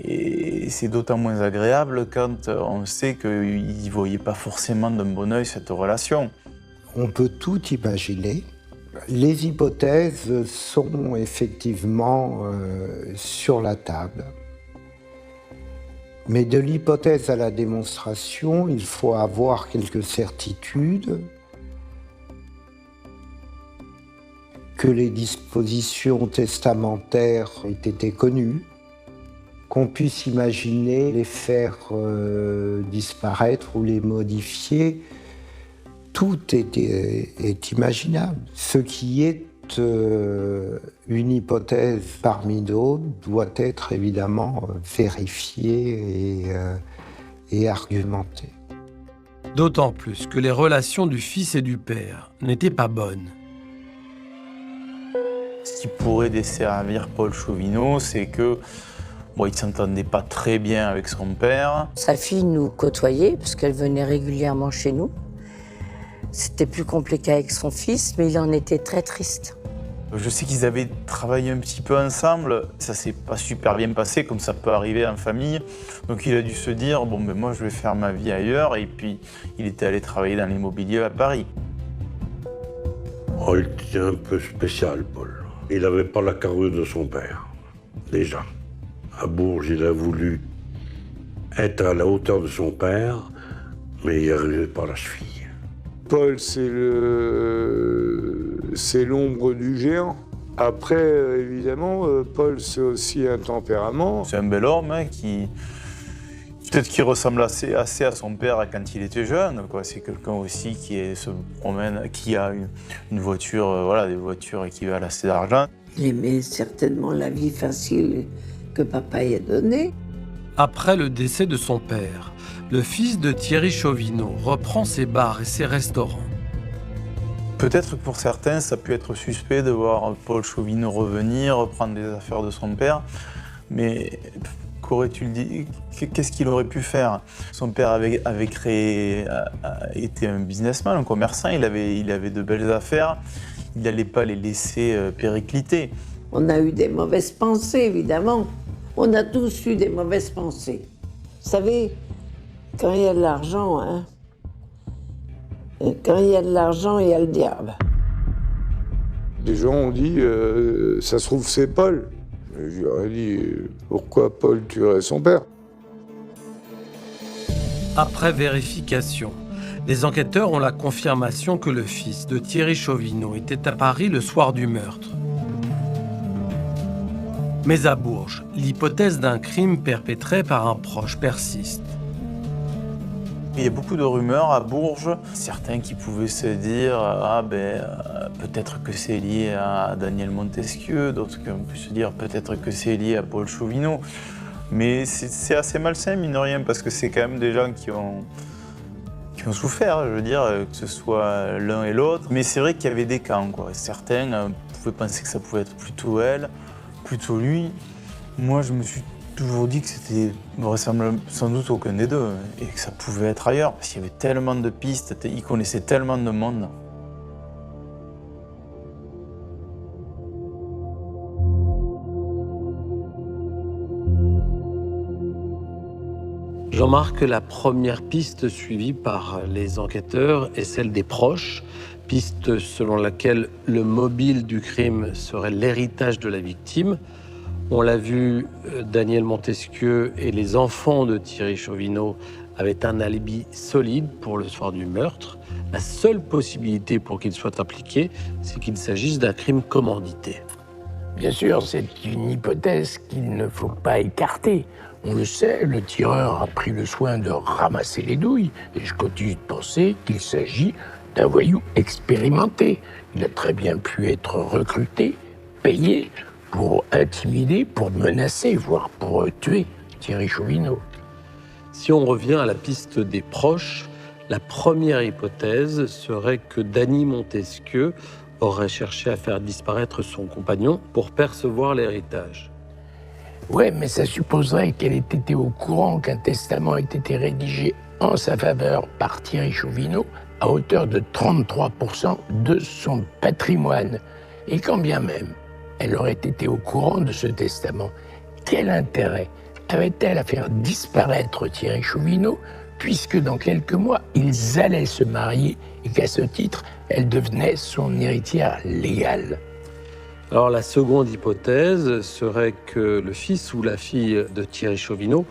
Speaker 3: Et c'est d'autant moins agréable quand on sait qu'ils ne voyaient pas forcément d'un bon œil cette relation.
Speaker 2: On peut tout imaginer. Les hypothèses sont effectivement sur la table. Mais de l'hypothèse à la démonstration, il faut avoir quelques certitudes que les dispositions testamentaires aient été connues, qu'on puisse imaginer les faire disparaître ou les modifier. Tout est imaginable. Ce qui est une hypothèse parmi d'autres doit être évidemment vérifiée et argumentée.
Speaker 6: D'autant plus que les relations du fils et du père n'étaient pas bonnes.
Speaker 3: Ce qui pourrait desservir Paul Chauvineau, c'est que il ne s'entendait pas très bien avec son père.
Speaker 1: Sa fille nous côtoyait parce qu'elle venait régulièrement chez nous. C'était plus compliqué avec son fils, mais il en était très triste.
Speaker 3: Je sais qu'ils avaient travaillé un petit peu ensemble. Ça s'est pas super bien passé, comme ça peut arriver en famille. Donc il a dû se dire, moi je vais faire ma vie ailleurs. Et puis il était allé travailler dans l'immobilier à Paris.
Speaker 9: Oh, il était un peu spécial, Paul. Il n'avait pas la carrure de son père, déjà. À Bourges, il a voulu être à la hauteur de son père, mais il n'arrivait pas à la cheville.
Speaker 7: Paul, c'est l'ombre du géant. Après, évidemment, Paul, c'est aussi un tempérament.
Speaker 3: C'est un bel homme qui peut-être qu'il ressemble assez à son père quand il était jeune. C'est quelqu'un aussi qui se promène, qui a une voiture, des voitures qui valent assez d'argent.
Speaker 4: Il aimait certainement la vie facile que papa y a donnée.
Speaker 6: Après le décès de son père, le fils de Thierry Chauvineau reprend ses bars et ses restaurants.
Speaker 3: Peut-être que pour certains, ça peut être suspect de voir Paul Chauvineau revenir, reprendre des affaires de son père. Mais qu'aurait-il dit? Qu'est-ce qu'il aurait pu faire? Son père avait était un businessman, un commerçant, il avait de belles affaires. Il n'allait pas les laisser péricliter.
Speaker 4: On a eu des mauvaises pensées, évidemment. On a tous eu des mauvaises pensées. Vous savez, quand il y a de l'argent, quand il y a de l'argent, il y a le diable.
Speaker 7: Des gens ont dit, ça se trouve, c'est Paul. Je lui aurais dit, pourquoi Paul tuerait son père?
Speaker 6: Après vérification, les enquêteurs ont la confirmation que le fils de Thierry Chauvineau était à Paris le soir du meurtre. Mais à Bourges, l'hypothèse d'un crime perpétré par un proche persiste.
Speaker 3: Il y a beaucoup de rumeurs à Bourges. Certains qui pouvaient se dire peut-être que c'est lié à Daniel Montesquieu, d'autres qui ont pu se dire peut-être que c'est lié à Paul Chauvineau. Mais c'est assez malsain, mine de rien, parce que c'est quand même des gens qui ont souffert, je veux dire, que ce soit l'un et l'autre. Mais c'est vrai qu'il y avait des camps, Certains pouvaient penser que ça pouvait être plutôt elle, plutôt lui. Moi, je me suis toujours dit que c'était vraisemblablement sans doute aucun des deux et que ça pouvait être ailleurs parce qu'il y avait tellement de pistes, il connaissait tellement de monde.
Speaker 6: Jean-Marc, la première piste suivie par les enquêteurs est celle des proches, piste selon laquelle le mobile du crime serait l'héritage de la victime. On l'a vu, Daniel Montesquieu et les enfants de Thierry Chauvineau avaient un alibi solide pour le soir du meurtre. La seule possibilité pour qu'ils soient impliqués, c'est qu'il s'agisse d'un crime commandité.
Speaker 8: Bien sûr, c'est une hypothèse qu'il ne faut pas écarter. On le sait, le tireur a pris le soin de ramasser les douilles, et je continue de penser qu'il s'agit d'un voyou expérimenté. Il a très bien pu être recruté, payé, pour intimider, pour menacer, voire pour tuer Thierry Chauvineau.
Speaker 6: Si on revient à la piste des proches, la première hypothèse serait que Dany Montesquieu aurait cherché à faire disparaître son compagnon pour percevoir l'héritage.
Speaker 8: Ouais, mais ça supposerait qu'elle ait été au courant qu'un testament ait été rédigé en sa faveur par Thierry Chauvineau à hauteur de 33% de son patrimoine. Et quand bien même elle aurait été au courant de ce testament, quel intérêt avait-elle à faire disparaître Thierry Chauvineau, puisque dans quelques mois, ils allaient se marier et qu'à ce titre, elle devenait son héritière légale?
Speaker 6: Alors la seconde hypothèse serait que le fils ou la fille de Thierry Chauvineau,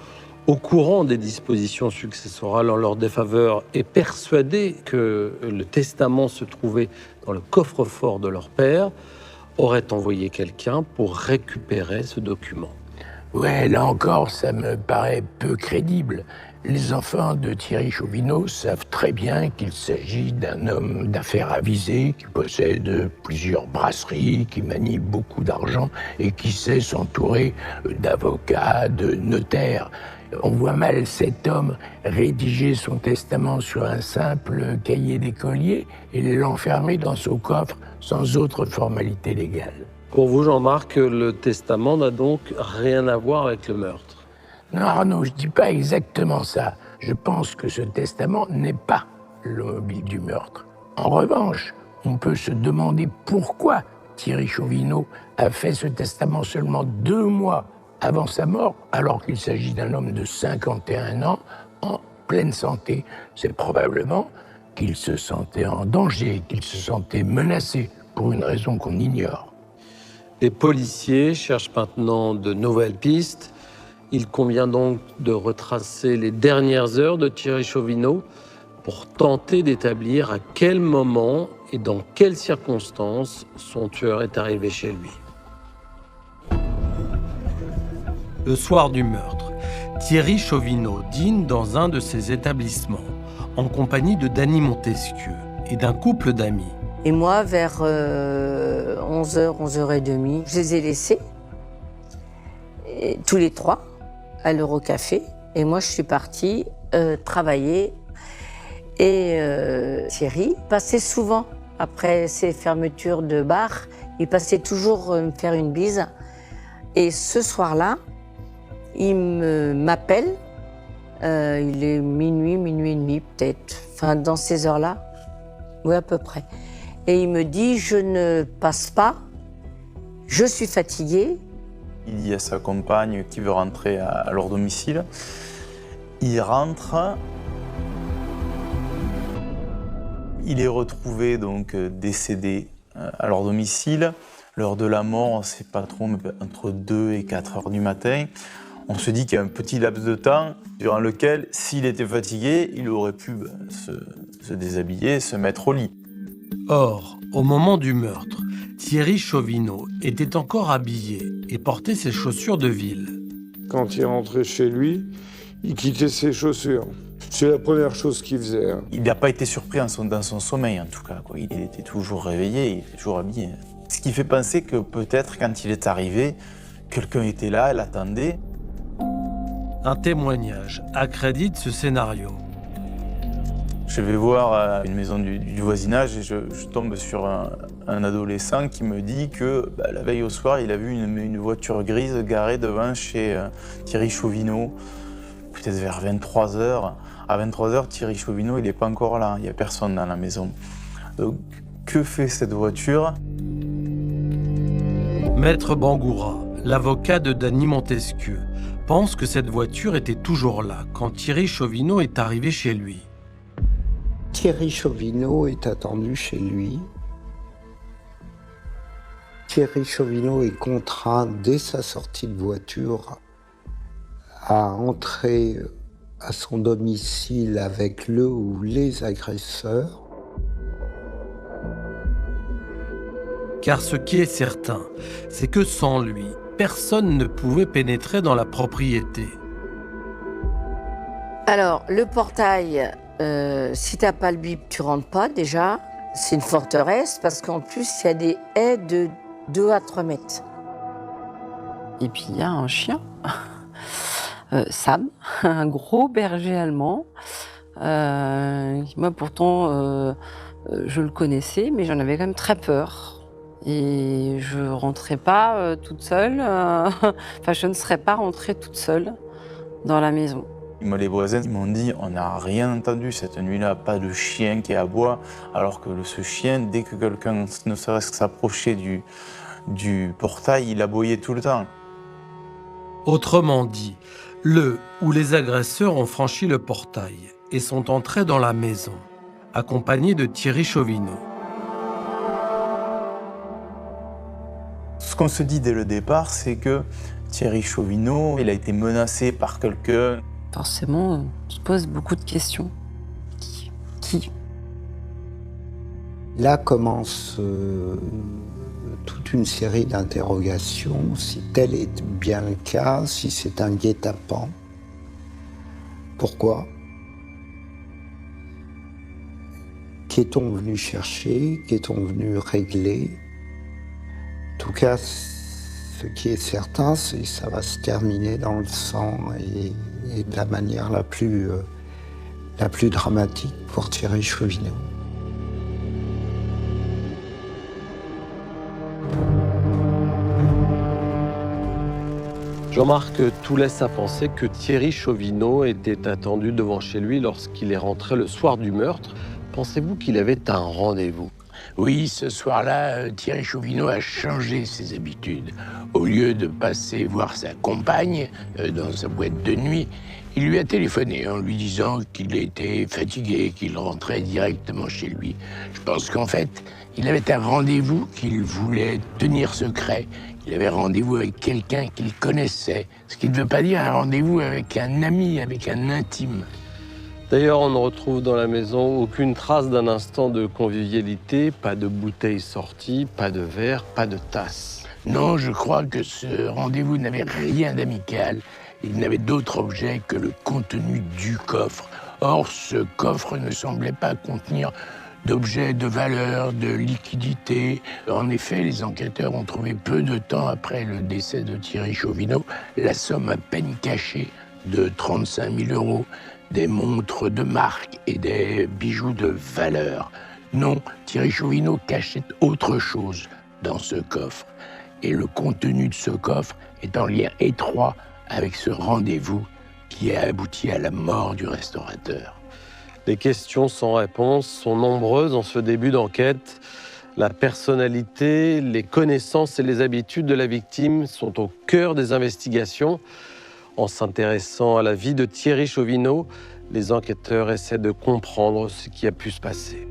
Speaker 6: au courant des dispositions successorales en leur défaveur, est persuadé que le testament se trouvait dans le coffre-fort de leur père, aurait envoyé quelqu'un pour récupérer ce document.
Speaker 8: Ouais, là encore, ça me paraît peu crédible. Les enfants de Thierry Chauvineau savent très bien qu'il s'agit d'un homme d'affaires avisé, qui possède plusieurs brasseries, qui manie beaucoup d'argent et qui sait s'entourer d'avocats, de notaires. On voit mal cet homme rédiger son testament sur un simple cahier d'écolier et l'enfermer dans son coffre sans autre formalité légale.
Speaker 6: Pour vous, Jean-Marc, le testament n'a donc rien à voir avec le meurtre.
Speaker 8: Non, Arnaud, je dis pas exactement ça. Je pense que ce testament n'est pas le mobile du meurtre. En revanche, on peut se demander pourquoi Thierry Chauvineau a fait ce testament seulement 2 mois avant sa mort, alors qu'il s'agit d'un homme de 51 ans en pleine santé. C'est probablement qu'il se sentait en danger, qu'il se sentait menacé, pour une raison qu'on ignore.
Speaker 6: Les policiers cherchent maintenant de nouvelles pistes. Il convient donc de retracer les dernières heures de Thierry Chauvineau pour tenter d'établir à quel moment et dans quelles circonstances son tueur est arrivé chez lui. Le soir du meurtre, Thierry Chauvineau dîne dans un de ses établissements en compagnie de Dany Montesquieu et d'un couple d'amis.
Speaker 1: Et moi, vers 11h, 11h30, je les ai laissés, et tous les 3, à l'Eurocafé. Et moi, je suis partie travailler. Et Thierry passait souvent, après ses fermetures de bar, il passait toujours me faire une bise. Et ce soir-là, il m'appelle, il est minuit et demi peut-être, enfin dans ces heures-là, oui à peu près. Et il me dit, je ne passe pas, je suis fatigué.
Speaker 3: Il dit à sa compagne qui veut rentrer à leur domicile. Il rentre. Il est retrouvé donc décédé à leur domicile. L'heure de la mort, on ne sait pas trop, mais entre 2 et 4 heures du matin. On se dit qu'il y a un petit laps de temps durant lequel, s'il était fatigué, il aurait pu se déshabiller, se mettre au lit.
Speaker 6: Or, au moment du meurtre, Thierry Chauvineau était encore habillé et portait ses chaussures de ville.
Speaker 7: Quand il rentrait chez lui, il quittait ses chaussures. C'est la première chose qu'il faisait.
Speaker 3: Il n'a pas été surpris dans son sommeil, en tout cas, quoi. Il était toujours réveillé, il était toujours habillé. Ce qui fait penser que peut-être, quand il est arrivé, quelqu'un était là, l'attendait.
Speaker 6: Un témoignage accrédite ce scénario.
Speaker 3: Je vais voir une maison du voisinage et je tombe sur un adolescent qui me dit que la veille au soir, il a vu une voiture grise garée devant chez Thierry Chauvineau, peut-être vers 23h. À 23h, Thierry Chauvineau, il n'est pas encore là, il n'y a personne dans la maison. Donc, que fait cette voiture ?
Speaker 6: Maître Bangoura, l'avocat de Dany Montesquieu, pense que cette voiture était toujours là quand Thierry Chauvineau est arrivé chez lui.
Speaker 2: Thierry Chauvineau est attendu chez lui. Thierry Chauvineau est contraint, dès sa sortie de voiture, à entrer à son domicile avec le ou les agresseurs.
Speaker 6: Car ce qui est certain, c'est que sans lui, personne ne pouvait pénétrer dans la propriété.
Speaker 1: Alors, le portail, si t'as pas le bip, tu rentres pas déjà. C'est une forteresse parce qu'en plus, il y a des haies de 2 à 3 mètres.
Speaker 5: Et puis il y a un chien, Sam, un gros berger allemand. Moi pourtant, je le connaissais, mais j'en avais quand même très peur. Et je rentrais pas toute seule, enfin je ne serais pas rentrée toute seule dans la maison.
Speaker 3: Les voisins m'ont dit on n'a rien entendu cette nuit-là, pas de chien qui aboie, alors que ce chien, dès que quelqu'un ne serait-ce que s'approchait du portail, il aboyait tout le temps.
Speaker 6: Autrement dit, le ou les agresseurs ont franchi le portail et sont entrés dans la maison, accompagnés de Thierry Chauvineau.
Speaker 3: Ce qu'on se dit dès le départ, c'est que Thierry Chauvineau, il a été menacé par quelqu'un.
Speaker 5: Forcément, on se pose beaucoup de questions. Qui ?
Speaker 2: Là commence toute une série d'interrogations, si tel est bien le cas, si c'est un guet-apens. Pourquoi? Qu'est-on venu chercher? Qu'est-on venu régler? En tout cas, ce qui est certain, c'est que ça va se terminer dans le sang et de la manière la plus dramatique pour Thierry Chauvineau.
Speaker 6: Jean-Marc, tout laisse à penser que Thierry Chauvineau était attendu devant chez lui lorsqu'il est rentré le soir du meurtre. Pensez-vous qu'il avait un rendez-vous?
Speaker 8: Oui, ce soir-là, Thierry Chauvineau a changé ses habitudes. Au lieu de passer voir sa compagne dans sa boîte de nuit, il lui a téléphoné en lui disant qu'il était fatigué, qu'il rentrait directement chez lui. Je pense qu'en fait, il avait un rendez-vous qu'il voulait tenir secret. Il avait rendez-vous avec quelqu'un qu'il connaissait, ce qui ne veut pas dire un rendez-vous avec un ami, avec un intime.
Speaker 6: D'ailleurs, on ne retrouve dans la maison aucune trace d'un instant de convivialité, pas de bouteille sortie, pas de verre, pas de tasse.
Speaker 8: Non, je crois que ce rendez-vous n'avait rien d'amical. Il n'avait d'autre objet que le contenu du coffre. Or, ce coffre ne semblait pas contenir d'objets de valeur, de liquidité. En effet, les enquêteurs ont trouvé peu de temps après le décès de Thierry Chauvineau la somme à peine cachée de 35 000 €, des montres de marque et des bijoux de valeur. Non, Thierry Chauvineau cachait autre chose dans ce coffre. Et le contenu de ce coffre est en lien étroit avec ce rendez-vous qui a abouti à la mort du restaurateur.
Speaker 6: Les questions sans réponse sont nombreuses en ce début d'enquête. La personnalité, les connaissances et les habitudes de la victime sont au cœur des investigations. En s'intéressant à la vie de Thierry Chauvineau, les enquêteurs essaient de comprendre ce qui a pu se passer.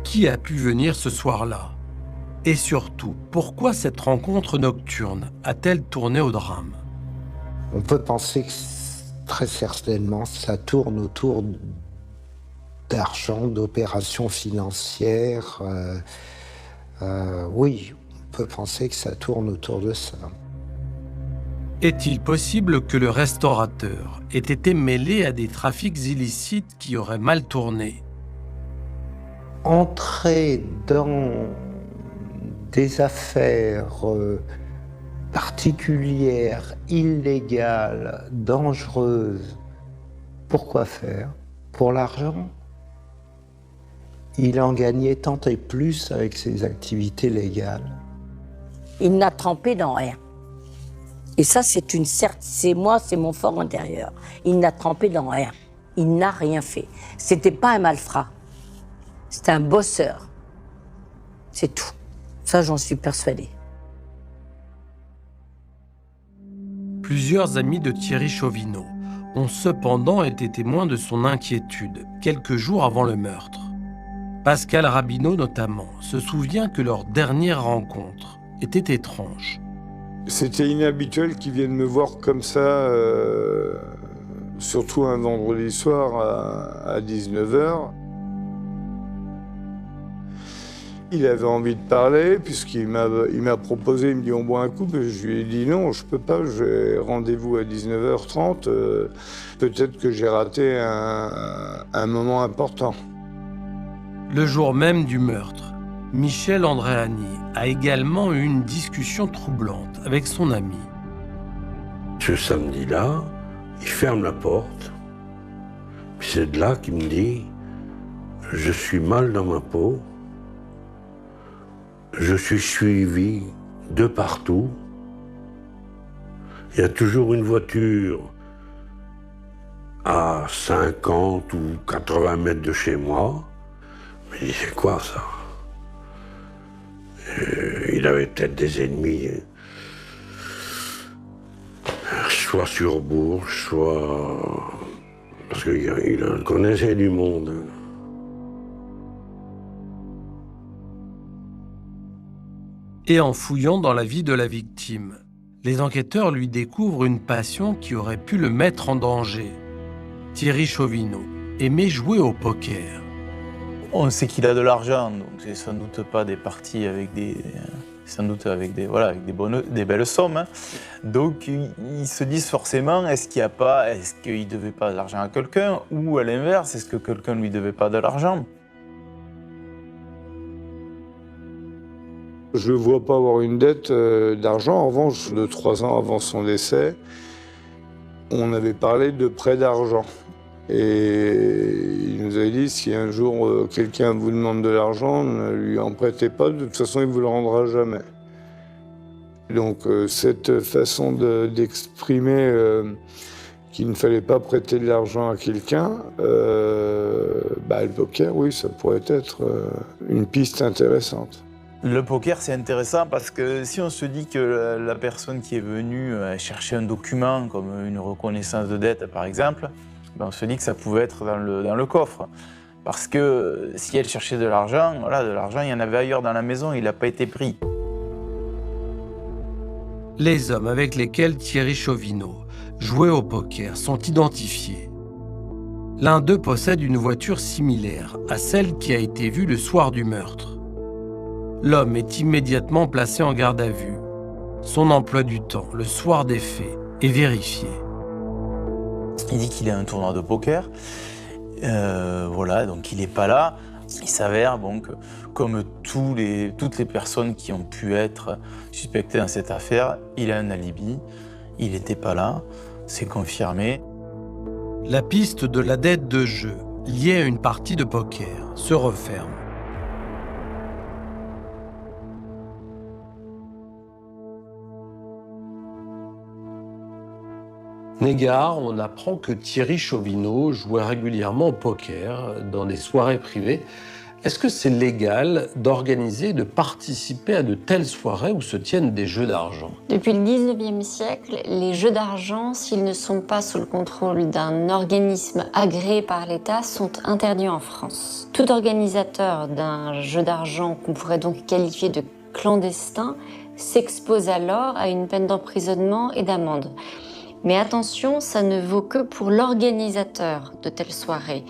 Speaker 6: Qui a pu venir ce soir-là? Et surtout, pourquoi cette rencontre nocturne a-t-elle tourné au drame?
Speaker 2: On peut penser que très certainement ça tourne autour d'argent, d'opérations financières. Oui, on peut penser que ça tourne autour de ça.
Speaker 6: Est-il possible que le restaurateur ait été mêlé à des trafics illicites qui auraient mal tourné?
Speaker 2: Entrer dans des affaires particulières, illégales, dangereuses, pourquoi faire? Pour l'argent? Il en gagnait tant et plus avec ses activités légales.
Speaker 1: Il n'a trempé dans rien. Et ça, c'est moi, c'est mon fort intérieur. Il n'a trempé dans rien. Il n'a rien fait. C'était pas un malfrat. C'était un bosseur. C'est tout. Ça, j'en suis persuadée.
Speaker 6: Plusieurs amis de Thierry Chauvineau ont cependant été témoins de son inquiétude quelques jours avant le meurtre. Pascal Rabineau, notamment, se souvient que leur dernière rencontre était étrange.
Speaker 7: C'était inhabituel qu'ils viennent me voir comme ça, surtout un vendredi soir à 19h. Il avait envie de parler, puisqu'il m'a proposé, il me dit on boit un coup, mais je lui ai dit non, je peux pas, j'ai rendez-vous à 19h30, peut-être que j'ai raté un moment important.
Speaker 6: Le jour même du meurtre, Michel Andréani a également eu une discussion troublante avec son ami.
Speaker 9: Ce samedi-là, il ferme la porte, puis c'est de là qu'il me dit « Je suis mal dans ma peau, je suis suivi de partout, il y a toujours une voiture à 50 ou 80 mètres de chez moi. » Je me dis, c'est quoi ça? Il avait peut-être des ennemis, soit sur Bourges, soit... Parce qu'il en connaissait du monde.
Speaker 6: Et en fouillant dans la vie de la victime, les enquêteurs lui découvrent une passion qui aurait pu le mettre en danger. Thierry Chauvineau aimait jouer au poker.
Speaker 3: On sait qu'il a de l'argent, donc c'est sans doute pas des parties avec des belles sommes. Hein. Donc ils se disent forcément, est-ce qu'il devait pas de l'argent à quelqu'un, ou à l'inverse, est-ce que quelqu'un lui devait pas de l'argent?
Speaker 7: Je ne le vois pas avoir une dette d'argent. En revanche, 2-3 ans avant son décès, on avait parlé de prêt d'argent. Et il nous avait dit, si un jour quelqu'un vous demande de l'argent, ne lui en prêtez pas, de toute façon il ne vous le rendra jamais. Donc cette façon d'exprimer qu'il ne fallait pas prêter de l'argent à quelqu'un, le poker, oui, ça pourrait être une piste intéressante.
Speaker 3: Le poker, c'est intéressant parce que si on se dit que la personne qui est venue chercher un document, comme une reconnaissance de dette par exemple, on se dit que ça pouvait être dans le coffre. Parce que si elle cherchait de l'argent, il y en avait ailleurs dans la maison, il n'a pas été pris.
Speaker 6: Les hommes avec lesquels Thierry Chauvineau jouait au poker sont identifiés. L'un d'eux possède une voiture similaire à celle qui a été vue le soir du meurtre. L'homme est immédiatement placé en garde à vue. Son emploi du temps, le soir des faits, est vérifié.
Speaker 3: Il dit qu'il est à un tournoi de poker. Donc il n'est pas là. Il s'avère que, comme toutes les personnes qui ont pu être suspectées dans cette affaire, il a un alibi. Il n'était pas là. C'est confirmé.
Speaker 6: La piste de la dette de jeu liée à une partie de poker se referme. Négard, on apprend que Thierry Chauvineau jouait régulièrement au poker dans des soirées privées. Est-ce que c'est légal d'organiser et de participer à de telles soirées où se tiennent des jeux d'argent?
Speaker 10: Depuis le 19e siècle, les jeux d'argent, s'ils ne sont pas sous le contrôle d'un organisme agréé par l'État, sont interdits en France. Tout organisateur d'un jeu d'argent qu'on pourrait donc qualifier de clandestin s'expose alors à une peine d'emprisonnement et d'amende. Mais attention, ça ne vaut que pour l'organisateur de telles soirées.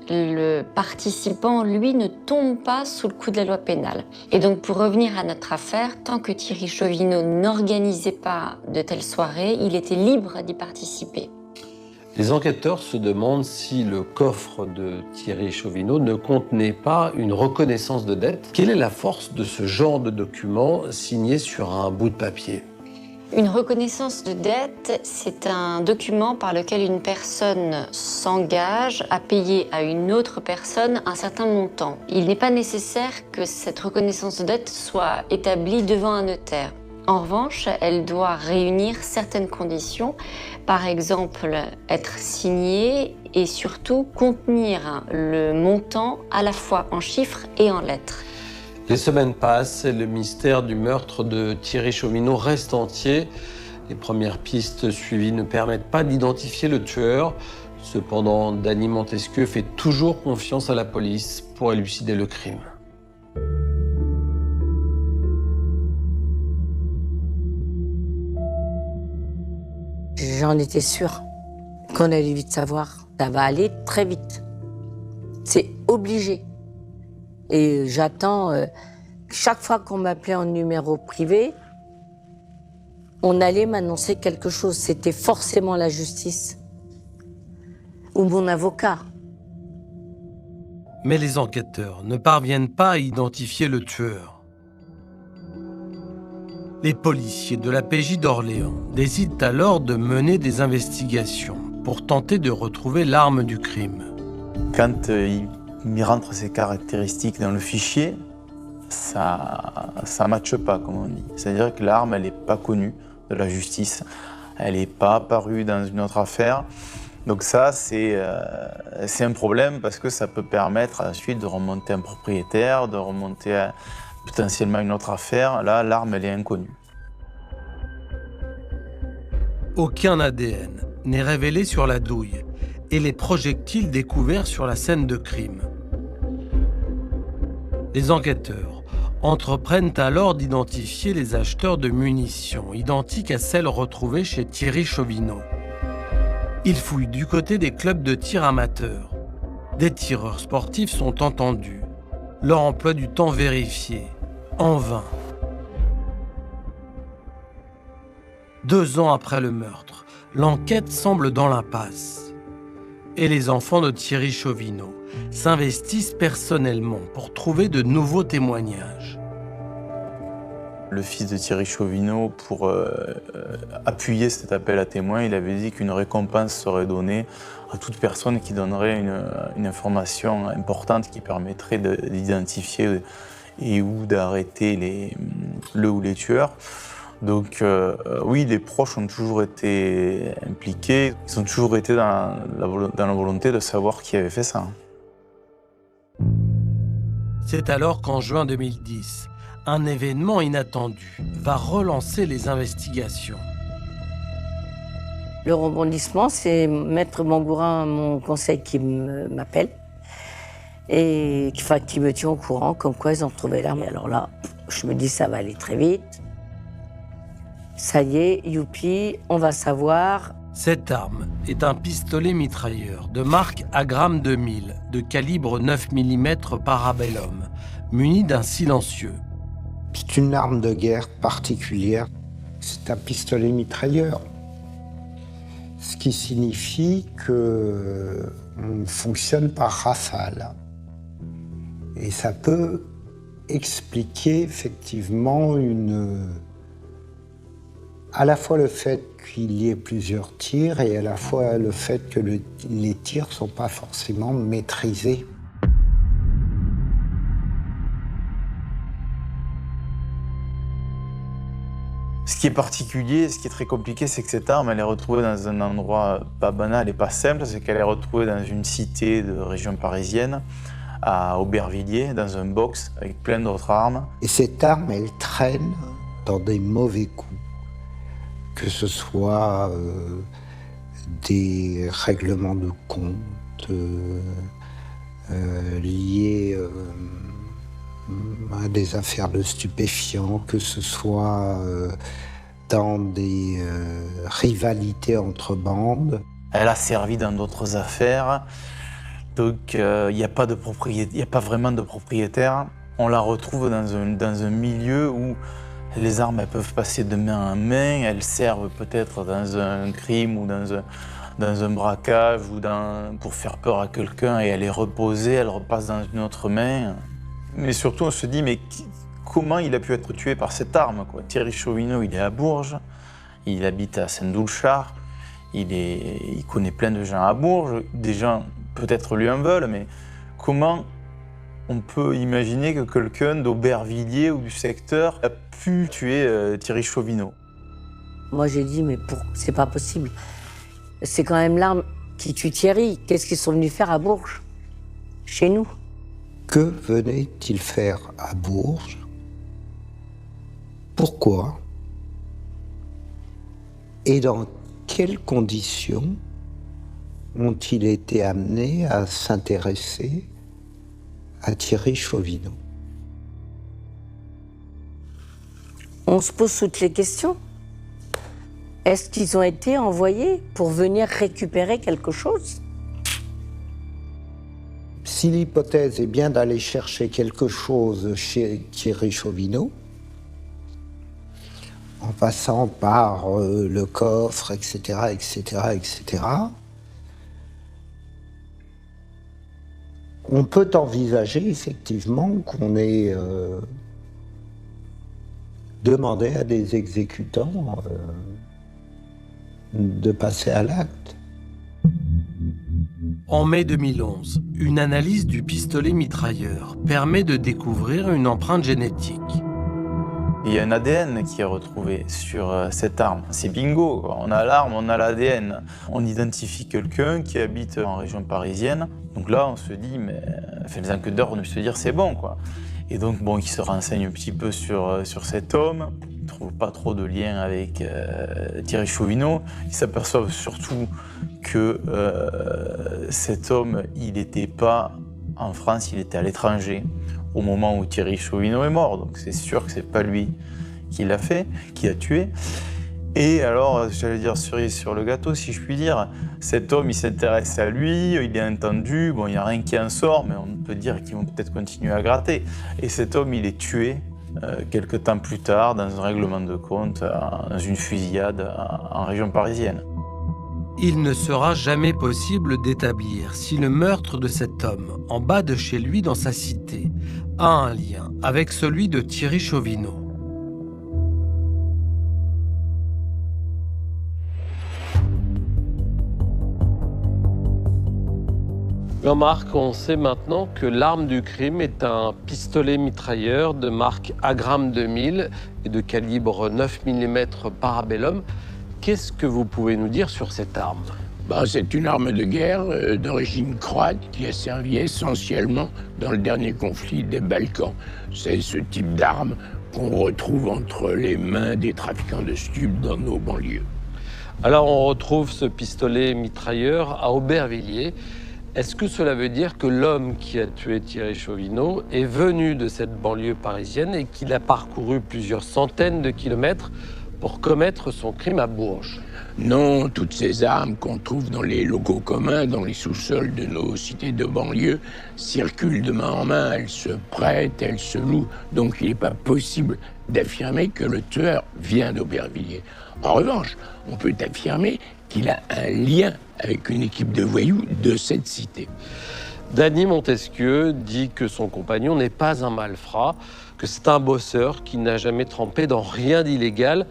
Speaker 10: Le participant, lui, ne tombe pas sous le coup de la loi pénale. Et donc, pour revenir à notre affaire, tant que Thierry Chauvineau n'organisait pas de telles soirées, il était libre d'y participer.
Speaker 6: Les enquêteurs se demandent si le coffre de Thierry Chauvineau ne contenait pas une reconnaissance de dette. Quelle est la force de ce genre de document signé sur un bout de papier ?
Speaker 10: Une reconnaissance de dette, c'est un document par lequel une personne s'engage à payer à une autre personne un certain montant. Il n'est pas nécessaire que cette reconnaissance de dette soit établie devant un notaire. En revanche, elle doit réunir certaines conditions, par exemple être signée et surtout contenir le montant à la fois en chiffres et en lettres.
Speaker 6: Les semaines passent et le mystère du meurtre de Thierry Chauvineau reste entier. Les premières pistes suivies ne permettent pas d'identifier le tueur. Cependant, Dany Montesquieu fait toujours confiance à la police pour élucider le crime.
Speaker 1: J'en étais sûre qu'on allait vite savoir. Ça va aller très vite. C'est obligé. Et j'attends, chaque fois qu'on m'appelait en numéro privé, on allait m'annoncer quelque chose. C'était forcément la justice ou mon avocat.
Speaker 6: Mais les enquêteurs ne parviennent pas à identifier le tueur. Les policiers de la PJ d'Orléans décident alors de mener des investigations pour tenter de retrouver l'arme du crime.
Speaker 3: Quand il rentre ses caractéristiques dans le fichier, ça matche pas, comme on dit. C'est-à-dire que l'arme, elle n'est pas connue de la justice. Elle n'est pas apparue dans une autre affaire. Donc ça, c'est un problème parce que ça peut permettre ensuite de remonter un propriétaire, de remonter à potentiellement une autre affaire. Là, l'arme, elle est inconnue.
Speaker 6: Aucun ADN n'est révélé sur la douille et les projectiles découverts sur la scène de crime. Les enquêteurs entreprennent alors d'identifier les acheteurs de munitions identiques à celles retrouvées chez Thierry Chauvineau. Il fouille du côté des clubs de tir amateurs. Des tireurs sportifs sont entendus. Leur emploi du temps vérifié. En vain. 2 ans après le meurtre, l'enquête semble dans l'impasse. Et les enfants de Thierry Chauvineau s'investissent personnellement pour trouver de nouveaux témoignages.
Speaker 3: Le fils de Thierry Chauvineau, pour appuyer cet appel à témoins, il avait dit qu'une récompense serait donnée à toute personne qui donnerait une information importante qui permettrait d'identifier et ou d'arrêter le ou les tueurs. Donc oui, les proches ont toujours été impliqués, ils ont toujours été dans la volonté de savoir qui avait fait ça.
Speaker 6: C'est alors qu'en juin 2010, un événement inattendu va relancer les investigations.
Speaker 1: Le rebondissement, c'est Maître Mangourin, mon conseil, qui m'appelle et qui me tient au courant, comme quoi ils ont trouvé l'arme. Et alors là, je me dis ça va aller très vite. Ça y est, youpi, on va savoir.
Speaker 6: Cette arme est un pistolet mitrailleur de marque Agram 2000, de calibre 9 mm Parabellum, muni d'un silencieux.
Speaker 2: C'est une arme de guerre particulière. C'est un pistolet mitrailleur. Ce qui signifie qu'on fonctionne par rafale. Et ça peut expliquer effectivement à la fois le fait qu'il y ait plusieurs tirs et à la fois le fait que les tirs ne sont pas forcément maîtrisés.
Speaker 3: Ce qui est particulier, ce qui est très compliqué, c'est que cette arme, elle est retrouvée dans un endroit pas banal et pas simple, c'est qu'elle est retrouvée dans une cité de région parisienne, à Aubervilliers, dans un box avec plein d'autres armes.
Speaker 2: Et cette arme, elle traîne dans des mauvais coups, que ce soit des règlements de compte liés à des affaires de stupéfiants, que ce soit dans des rivalités entre bandes.
Speaker 3: Elle a servi dans d'autres affaires, donc il n'y a pas vraiment de propriétaire. On la retrouve dans un milieu où les armes elles peuvent passer de main en main, elles servent peut-être dans un crime ou dans un braquage ou pour faire peur à quelqu'un et elle est reposée, elle repasse dans une autre main. Mais surtout, on se dit, mais comment il a pu être tué par cette arme, quoi. Thierry Chauvineau, il est à Bourges, il habite à Saint-Doulchard, il connaît plein de gens à Bourges, des gens peut-être lui en veulent, mais comment on peut imaginer que quelqu'un d'Aubervilliers ou du secteur a pu tuer Thierry Chauvineau?
Speaker 1: Moi, j'ai dit, mais c'est pas possible. C'est quand même l'arme qui tue Thierry. Qu'est-ce qu'ils sont venus faire à Bourges, chez nous?
Speaker 2: Que venait-il faire à Bourges? Pourquoi? Et dans quelles conditions ont-ils été amenés à s'intéresser à Thierry Chauvineau?
Speaker 1: On se pose toutes les questions. Est-ce qu'ils ont été envoyés pour venir récupérer quelque chose?
Speaker 2: Si l'hypothèse est bien d'aller chercher quelque chose chez Thierry Chauvineau, en passant par le coffre, etc., on peut envisager effectivement qu'on ait demandé à des exécutants de passer à l'acte.
Speaker 6: En mai 2011, une analyse du pistolet mitrailleur permet de découvrir une empreinte génétique.
Speaker 3: Il y a un ADN qui est retrouvé sur cette arme. C'est bingo, quoi. On a l'arme, on a l'ADN. On identifie quelqu'un qui habite en région parisienne. Donc là, on se dit, mais les enquêteurs de se dire c'est bon, quoi. Et donc, bon, ils se renseignent un petit peu sur cet homme. Ils ne trouvent pas trop de lien avec Thierry Chauvineau. Ils s'aperçoivent surtout que cet homme, il n'était pas en France, il était à l'étranger au moment où Thierry Chauvineau est mort. Donc c'est sûr que c'est pas lui qui l'a fait, qui a tué. Et alors, j'allais dire cerise sur le gâteau, si je puis dire, cet homme, il s'intéresse à lui, il est entendu, bon, il n'y a rien qui en sort, mais on peut dire qu'ils vont peut-être continuer à gratter. Et cet homme, il est tué quelque temps plus tard dans un règlement de compte, dans une fusillade en région parisienne.
Speaker 6: Il ne sera jamais possible d'établir si le meurtre de cet homme, en bas de chez lui dans sa cité, a un lien avec celui de Thierry Chauvineau. Jean-Marc, on sait maintenant que l'arme du crime est un pistolet mitrailleur de marque Agram 2000 et de calibre 9 mm Parabellum. Qu'est-ce que vous pouvez nous dire sur cette arme ?
Speaker 8: C'est une arme de guerre d'origine croate qui a servi essentiellement dans le dernier conflit des Balkans. C'est ce type d'arme qu'on retrouve entre les mains des trafiquants de stupes dans nos banlieues.
Speaker 6: Alors on retrouve ce pistolet mitrailleur à Aubervilliers. Est-ce que cela veut dire que l'homme qui a tué Thierry Chauvineau est venu de cette banlieue parisienne et qu'il a parcouru plusieurs centaines de kilomètres pour commettre son crime à Bourges?
Speaker 8: Non, toutes ces armes qu'on trouve dans les locaux communs, dans les sous-sols de nos cités de banlieue, circulent de main en main, elles se prêtent, elles se louent. Donc il n'est pas possible d'affirmer que le tueur vient d'Aubervilliers. En revanche, on peut affirmer qu'il a un lien avec une équipe de voyous de cette cité.
Speaker 6: Danny Montesquieu dit que son compagnon n'est pas un malfrat, que c'est un bosseur qui n'a jamais trempé dans rien d'illégal.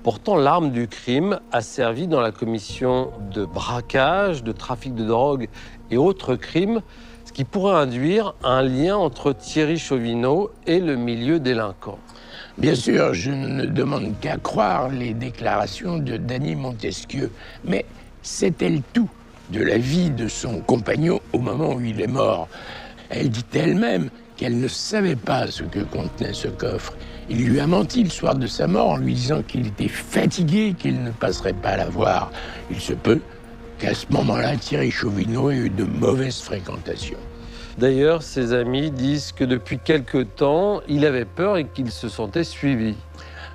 Speaker 6: Pourtant, l'arme du crime a servi dans la commission de braquage, de trafic de drogue et autres crimes, ce qui pourrait induire un lien entre Thierry Chauvineau et le milieu délinquant.
Speaker 8: Bien sûr, je ne demande qu'à croire les déclarations de Danny Montesquieu, mais sait-elle tout de la vie de son compagnon au moment où il est mort? Elle dit elle-même qu'elle ne savait pas ce que contenait ce coffre. Il lui a menti le soir de sa mort en lui disant qu'il était fatigué, qu'il ne passerait pas la voir. Il se peut qu'à ce moment-là, Thierry Chauvineau ait eu de mauvaises fréquentations.
Speaker 6: D'ailleurs, ses amis disent que depuis quelque temps, il avait peur et qu'il se sentait suivi.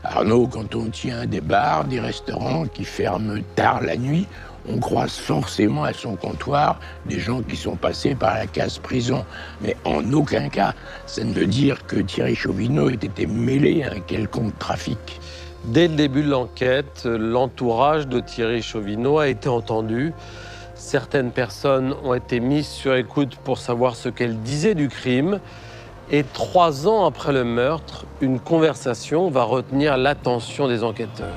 Speaker 8: Arnaud, quand on tient des bars, des restaurants qui ferment tard la nuit, on croise forcément à son comptoir des gens qui sont passés par la case prison. Mais en aucun cas, ça ne veut dire que Thierry Chauvineau ait été mêlé à un quelconque trafic.
Speaker 6: Dès le début de l'enquête, l'entourage de Thierry Chauvineau a été entendu. Certaines personnes ont été mises sur écoute pour savoir ce qu'elles disaient du crime. Et 3 ans après le meurtre, une conversation va retenir l'attention des enquêteurs.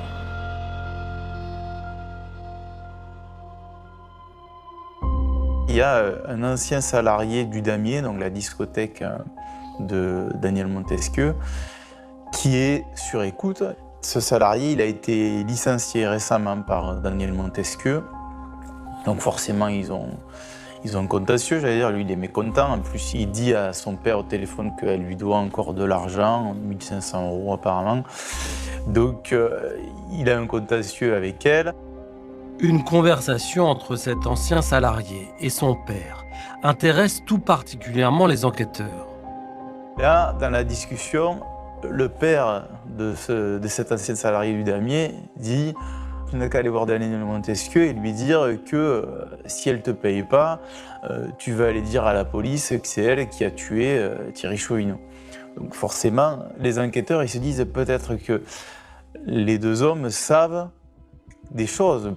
Speaker 3: Il y a un ancien salarié du Damier, donc la discothèque de Daniel Montesquieu, qui est sur écoute. Ce salarié, il a été licencié récemment par Daniel Montesquieu. Donc forcément, ils ont un contentieux, j'allais dire, lui il est mécontent. En plus, il dit à son père au téléphone qu'elle lui doit encore de l'argent, 1 500 € apparemment. Donc il a un contentieux avec elle.
Speaker 6: Une conversation entre cet ancien salarié et son père intéresse tout particulièrement les enquêteurs.
Speaker 3: Là, dans la discussion, le père de cet ancien salarié du Damier dit: tu n'as qu'à aller voir Daniel Montesquieu et lui dire que si elle ne te paye pas, tu vas aller dire à la police que c'est elle qui a tué Thierry Chauvineau. Donc forcément, les enquêteurs ils se disent peut-être que les 2 hommes savent des choses.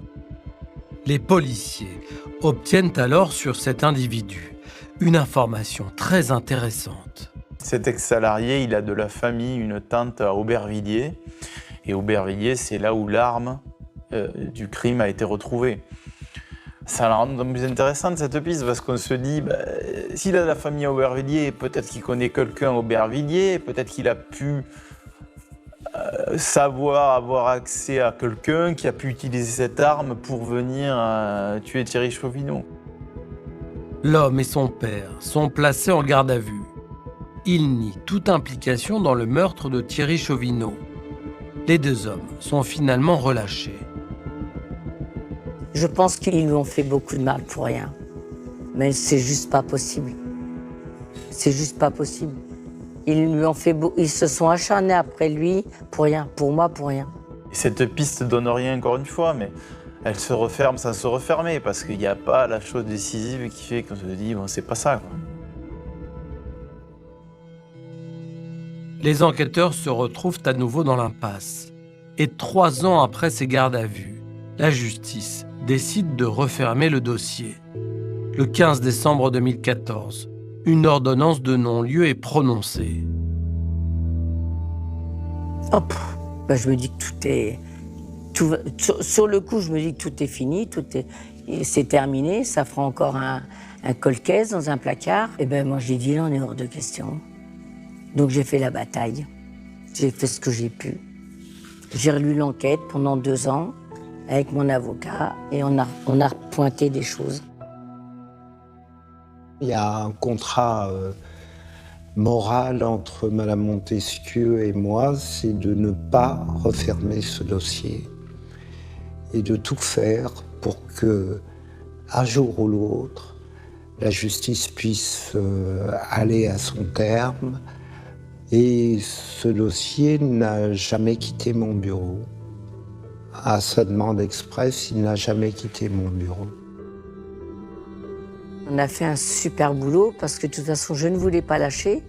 Speaker 6: Les policiers obtiennent alors sur cet individu une information très intéressante.
Speaker 3: Cet ex-salarié, il a de la famille, une tante à Aubervilliers. Et Aubervilliers, c'est là où l'arme du crime a été retrouvée. Ça la rend d'autant plus intéressante cette piste parce qu'on se dit, s'il a de la famille à Aubervilliers, peut-être qu'il connaît quelqu'un à Aubervilliers, peut-être qu'il a pu savoir avoir accès à quelqu'un qui a pu utiliser cette arme pour venir tuer Thierry Chauvineau.
Speaker 6: L'homme et son père sont placés en garde à vue. Ils nient toute implication dans le meurtre de Thierry Chauvineau. Les 2 hommes sont finalement relâchés.
Speaker 1: Je pense qu'ils lui ont fait beaucoup de mal pour rien. Mais c'est juste pas possible. C'est juste pas possible. Ils se sont acharnés après lui pour rien, pour moi pour rien.
Speaker 3: Cette piste donne rien encore une fois, mais elle se referme sans se refermer, parce qu'il n'y a pas la chose décisive qui fait qu'on se dit, bon, c'est pas ça, quoi.
Speaker 6: Les enquêteurs se retrouvent à nouveau dans l'impasse. Et 3 ans après ces gardes à vue, la justice décide de refermer le dossier. Le 15 décembre 2014, une ordonnance de non-lieu est prononcée.
Speaker 1: Hop, ben je me dis que sur le coup, je me dis que tout est fini, c'est terminé, ça fera encore un colcaise dans un placard. Et ben moi j'ai dit, là on est hors de question. Donc j'ai fait la bataille, j'ai fait ce que j'ai pu. J'ai relu l'enquête pendant 2 ans avec mon avocat et on a pointé des choses.
Speaker 2: Il y a un contrat moral entre Madame Montesquieu et moi, c'est de ne pas refermer ce dossier et de tout faire pour que, un jour ou l'autre, la justice puisse aller à son terme. Et ce dossier n'a jamais quitté mon bureau. À sa demande express, il n'a jamais quitté mon bureau.
Speaker 1: On a fait un super boulot parce que de toute façon, je ne voulais pas lâcher,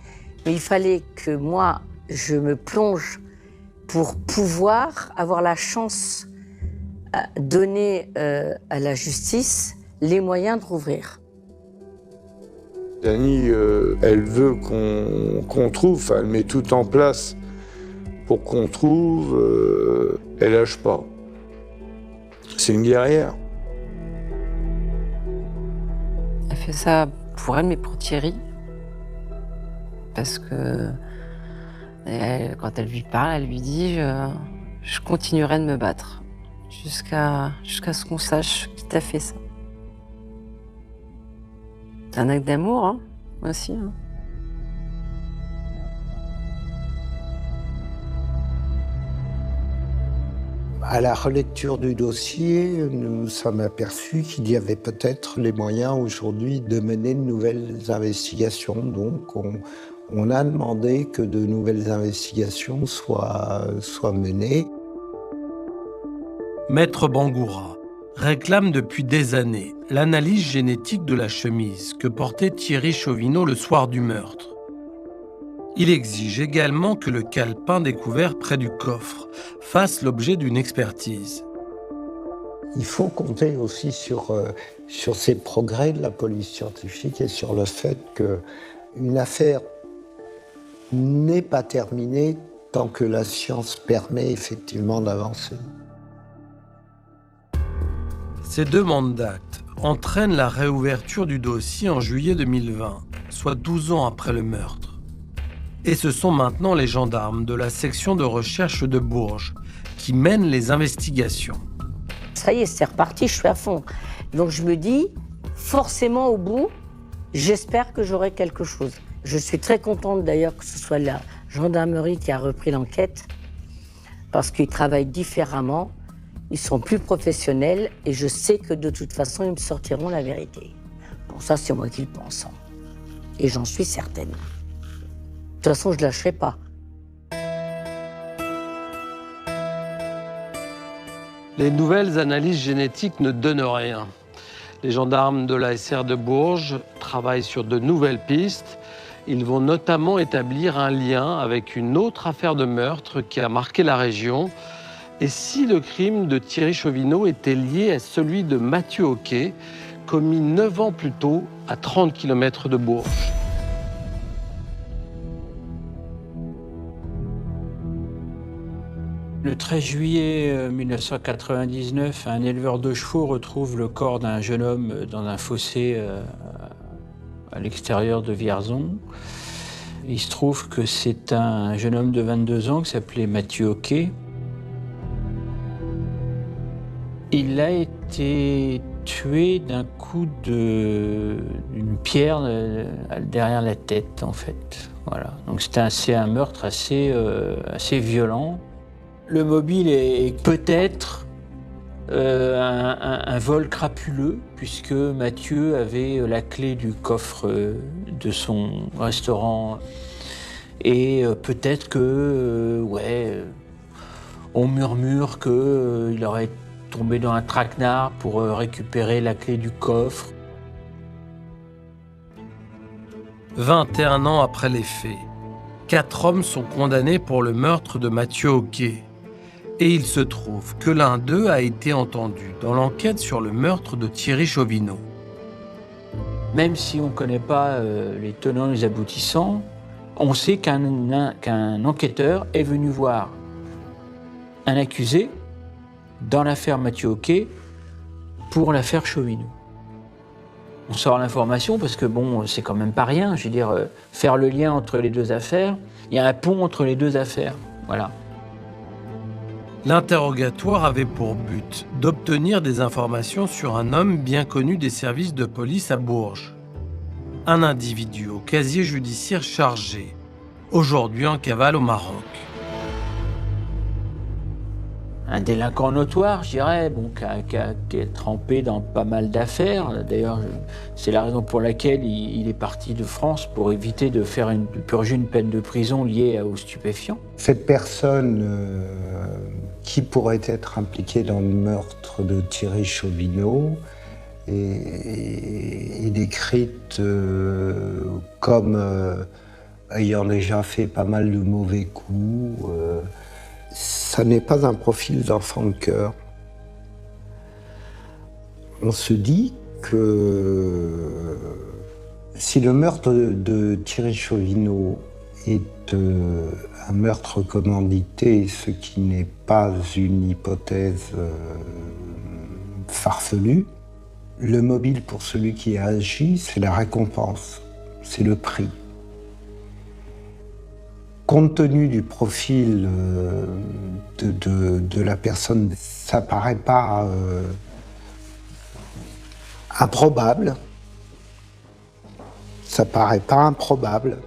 Speaker 1: mais il fallait que moi, je me plonge pour pouvoir avoir la chance de donner à la justice les moyens de rouvrir.
Speaker 7: Dany, elle veut qu'on trouve, elle met tout en place pour qu'on trouve, elle lâche pas. C'est une guerrière.
Speaker 5: Elle fait ça pour elle, mais pour Thierry. Parce que quand elle lui parle, elle lui dit je continuerai de me battre jusqu'à ce qu'on sache qui t'a fait ça. C'est un acte d'amour, hein, aussi. Hein.
Speaker 2: À la relecture du dossier, nous nous sommes aperçus qu'il y avait peut-être les moyens aujourd'hui de mener de nouvelles investigations. Donc on a demandé que de nouvelles investigations soient menées.
Speaker 6: Maître Bangoura réclame depuis des années l'analyse génétique de la chemise que portait Thierry Chauvineau le soir du meurtre. Il exige également que le calepin découvert près du coffre fasse l'objet d'une expertise.
Speaker 2: Il faut compter aussi sur ces progrès de la police scientifique et sur le fait qu'une affaire n'est pas terminée tant que la science permet effectivement d'avancer.
Speaker 6: Ces demandes d'actes entraînent la réouverture du dossier en juillet 2020, soit 12 ans après le meurtre. Et ce sont maintenant les gendarmes de la section de recherche de Bourges qui mènent les investigations.
Speaker 1: Ça y est, c'est reparti, je suis à fond. Donc je me dis, forcément au bout, j'espère que j'aurai quelque chose. Je suis très contente d'ailleurs que ce soit la gendarmerie qui a repris l'enquête, parce qu'ils travaillent différemment. Ils sont plus professionnels et je sais que de toute façon, ils me sortiront la vérité. Bon, ça, c'est moi qui le pense. Et j'en suis certaine. De toute façon, je ne lâcherai pas.
Speaker 6: Les nouvelles analyses génétiques ne donnent rien. Les gendarmes de la SR de Bourges travaillent sur de nouvelles pistes. Ils vont notamment établir un lien avec une autre affaire de meurtre qui a marqué la région. Et si le crime de Thierry Chauvineau était lié à celui de Mathieu Hoquet, commis 9 ans plus tôt à 30 km de Bourges.
Speaker 11: Le 13 juillet 1999, un éleveur de chevaux retrouve le corps d'un jeune homme dans un fossé à l'extérieur de Vierzon. Il se trouve que c'est un jeune homme de 22 ans qui s'appelait Mathieu Hoquet. Il a été tué d'un coup d'une pierre derrière la tête, en fait. Voilà. Donc c'est un meurtre assez violent. Le mobile est peut-être un vol crapuleux, puisque Mathieu avait la clé du coffre de son restaurant. Et peut-être que, On murmure qu'il aurait tombé dans un traquenard pour récupérer la clé du coffre.
Speaker 6: 21 ans après les faits, 4 hommes sont condamnés pour le meurtre de Mathieu Hoquet. Et il se trouve que l'un d'eux a été entendu dans l'enquête sur le meurtre de Thierry Chauvineau.
Speaker 11: Même si on ne connaît pas les tenants et les aboutissants, on sait qu'un enquêteur est venu voir un accusé dans l'affaire Mathieu Hoquet pour l'affaire Chauvineau. On sort l'information parce que bon, c'est quand même pas rien. Je veux dire, faire le lien entre les deux affaires, il y a un pont entre les deux affaires. Voilà.
Speaker 6: L'interrogatoire avait pour but d'obtenir des informations sur un homme bien connu des services de police à Bourges. Un individu au casier judiciaire chargé, aujourd'hui en cavale au Maroc.
Speaker 11: Un délinquant notoire, je dirais, bon, qui est trempé dans pas mal d'affaires. D'ailleurs, c'est la raison pour laquelle il est parti de France, pour éviter de purger une peine de prison liée aux stupéfiants.
Speaker 2: Cette personne qui pourrait être impliquée dans le meurtre de Thierry Chauvineau est décrite comme ayant déjà fait pas mal de mauvais coups. Ça n'est pas un profil d'enfant de cœur. On se dit que si le meurtre de Thierry Chauvineau est un meurtre commandité, ce qui n'est pas une hypothèse farfelue, le mobile pour celui qui a agi, c'est la récompense, c'est le prix. Compte tenu du profil de la personne, ça paraît pas improbable. Ça paraît pas improbable.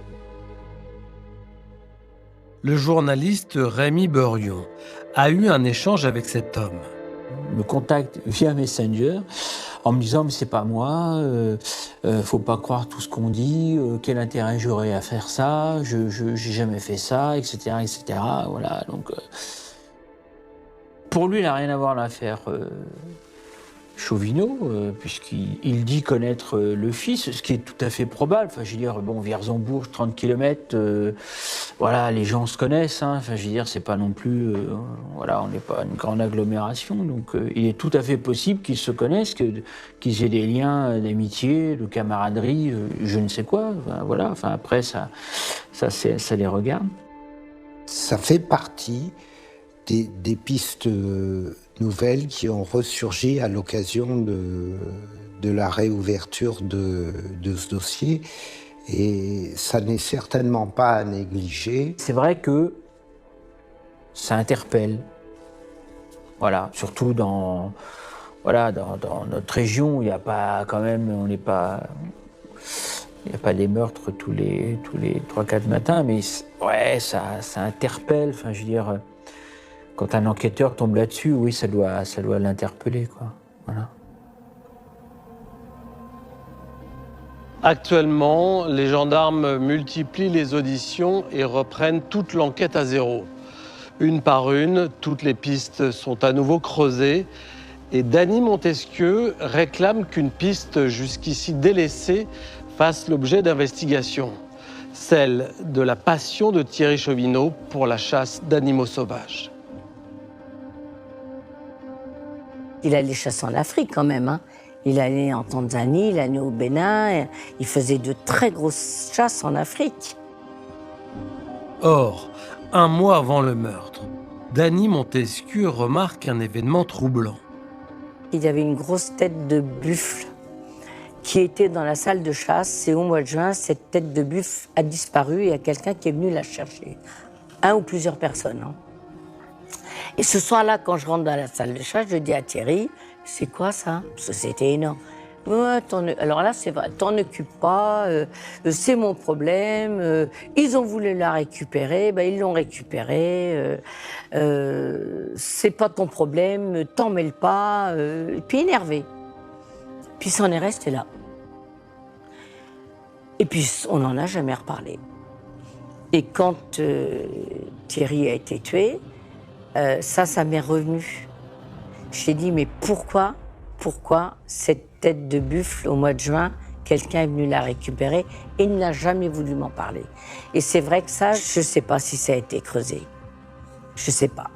Speaker 6: Le journaliste Rémi Beurion a eu un échange avec cet homme.
Speaker 11: Me contacte via Messenger en me disant « mais c'est pas moi, faut pas croire tout ce qu'on dit, quel intérêt j'aurais à faire ça, j'ai jamais fait ça, etc. etc. » Voilà, donc, pour lui, il n'a rien à voir l'affaire Chauvineau, puisqu'il dit connaître le fils, ce qui est tout à fait probable. Enfin, je veux dire, bon, Vierzon-Bourges, 30 km, voilà, les gens se connaissent. Hein. Enfin, je veux dire, c'est pas non plus, voilà, on n'est pas une grande agglomération, donc il est tout à fait possible qu'ils se connaissent, qu'ils aient des liens d'amitié, de camaraderie, je ne sais quoi. Enfin, voilà. Enfin, après, ça les regarde.
Speaker 2: Ça fait partie des pistes nouvelles qui ont ressurgi à l'occasion de la réouverture de ce dossier. Et ça n'est certainement pas à négliger.
Speaker 11: C'est vrai que ça interpelle. Voilà, surtout dans notre région, il n'y a pas quand même, il n'y a pas des meurtres tous les 3-4 matins, mais ouais, ça interpelle. Enfin, je veux dire, quand un enquêteur tombe là-dessus, oui, ça doit l'interpeller, quoi. Voilà.
Speaker 6: Actuellement, les gendarmes multiplient les auditions et reprennent toute l'enquête à zéro. Une par une, toutes les pistes sont à nouveau creusées et Dany Montesquieu réclame qu'une piste jusqu'ici délaissée fasse l'objet d'investigation, celle de la passion de Thierry Chauvineau pour la chasse d'animaux sauvages.
Speaker 1: Il allait chasser en Afrique quand même, hein. Il allait en Tanzanie, il allait au Bénin, il faisait de très grosses chasses en Afrique.
Speaker 6: Or, un mois avant le meurtre, Dany Montesquieu remarque un événement troublant.
Speaker 1: Il y avait une grosse tête de buffle qui était dans la salle de chasse et au mois de juin, cette tête de buffle a disparu et il y a quelqu'un qui est venu la chercher. Un ou plusieurs personnes. Hein. Et ce soir-là, quand je rentre dans la salle de chasse, je dis à Thierry, c'est quoi ça? Parce que c'était énorme. Ouais, alors là, c'est vrai, t'en occupes pas, c'est mon problème. Ils ont voulu la récupérer, ben, ils l'ont récupérée. C'est pas ton problème, t'en mêles pas. Et puis énervé. Puis ça en est resté là. Et puis on n'en a jamais reparlé. Et quand Thierry a été tué, Ça m'est revenu. J'ai dit, mais pourquoi cette tête de buffle, au mois de juin, quelqu'un est venu la récupérer et il n'a jamais voulu m'en parler. Et c'est vrai que ça, je ne sais pas si ça a été creusé. Je ne sais pas.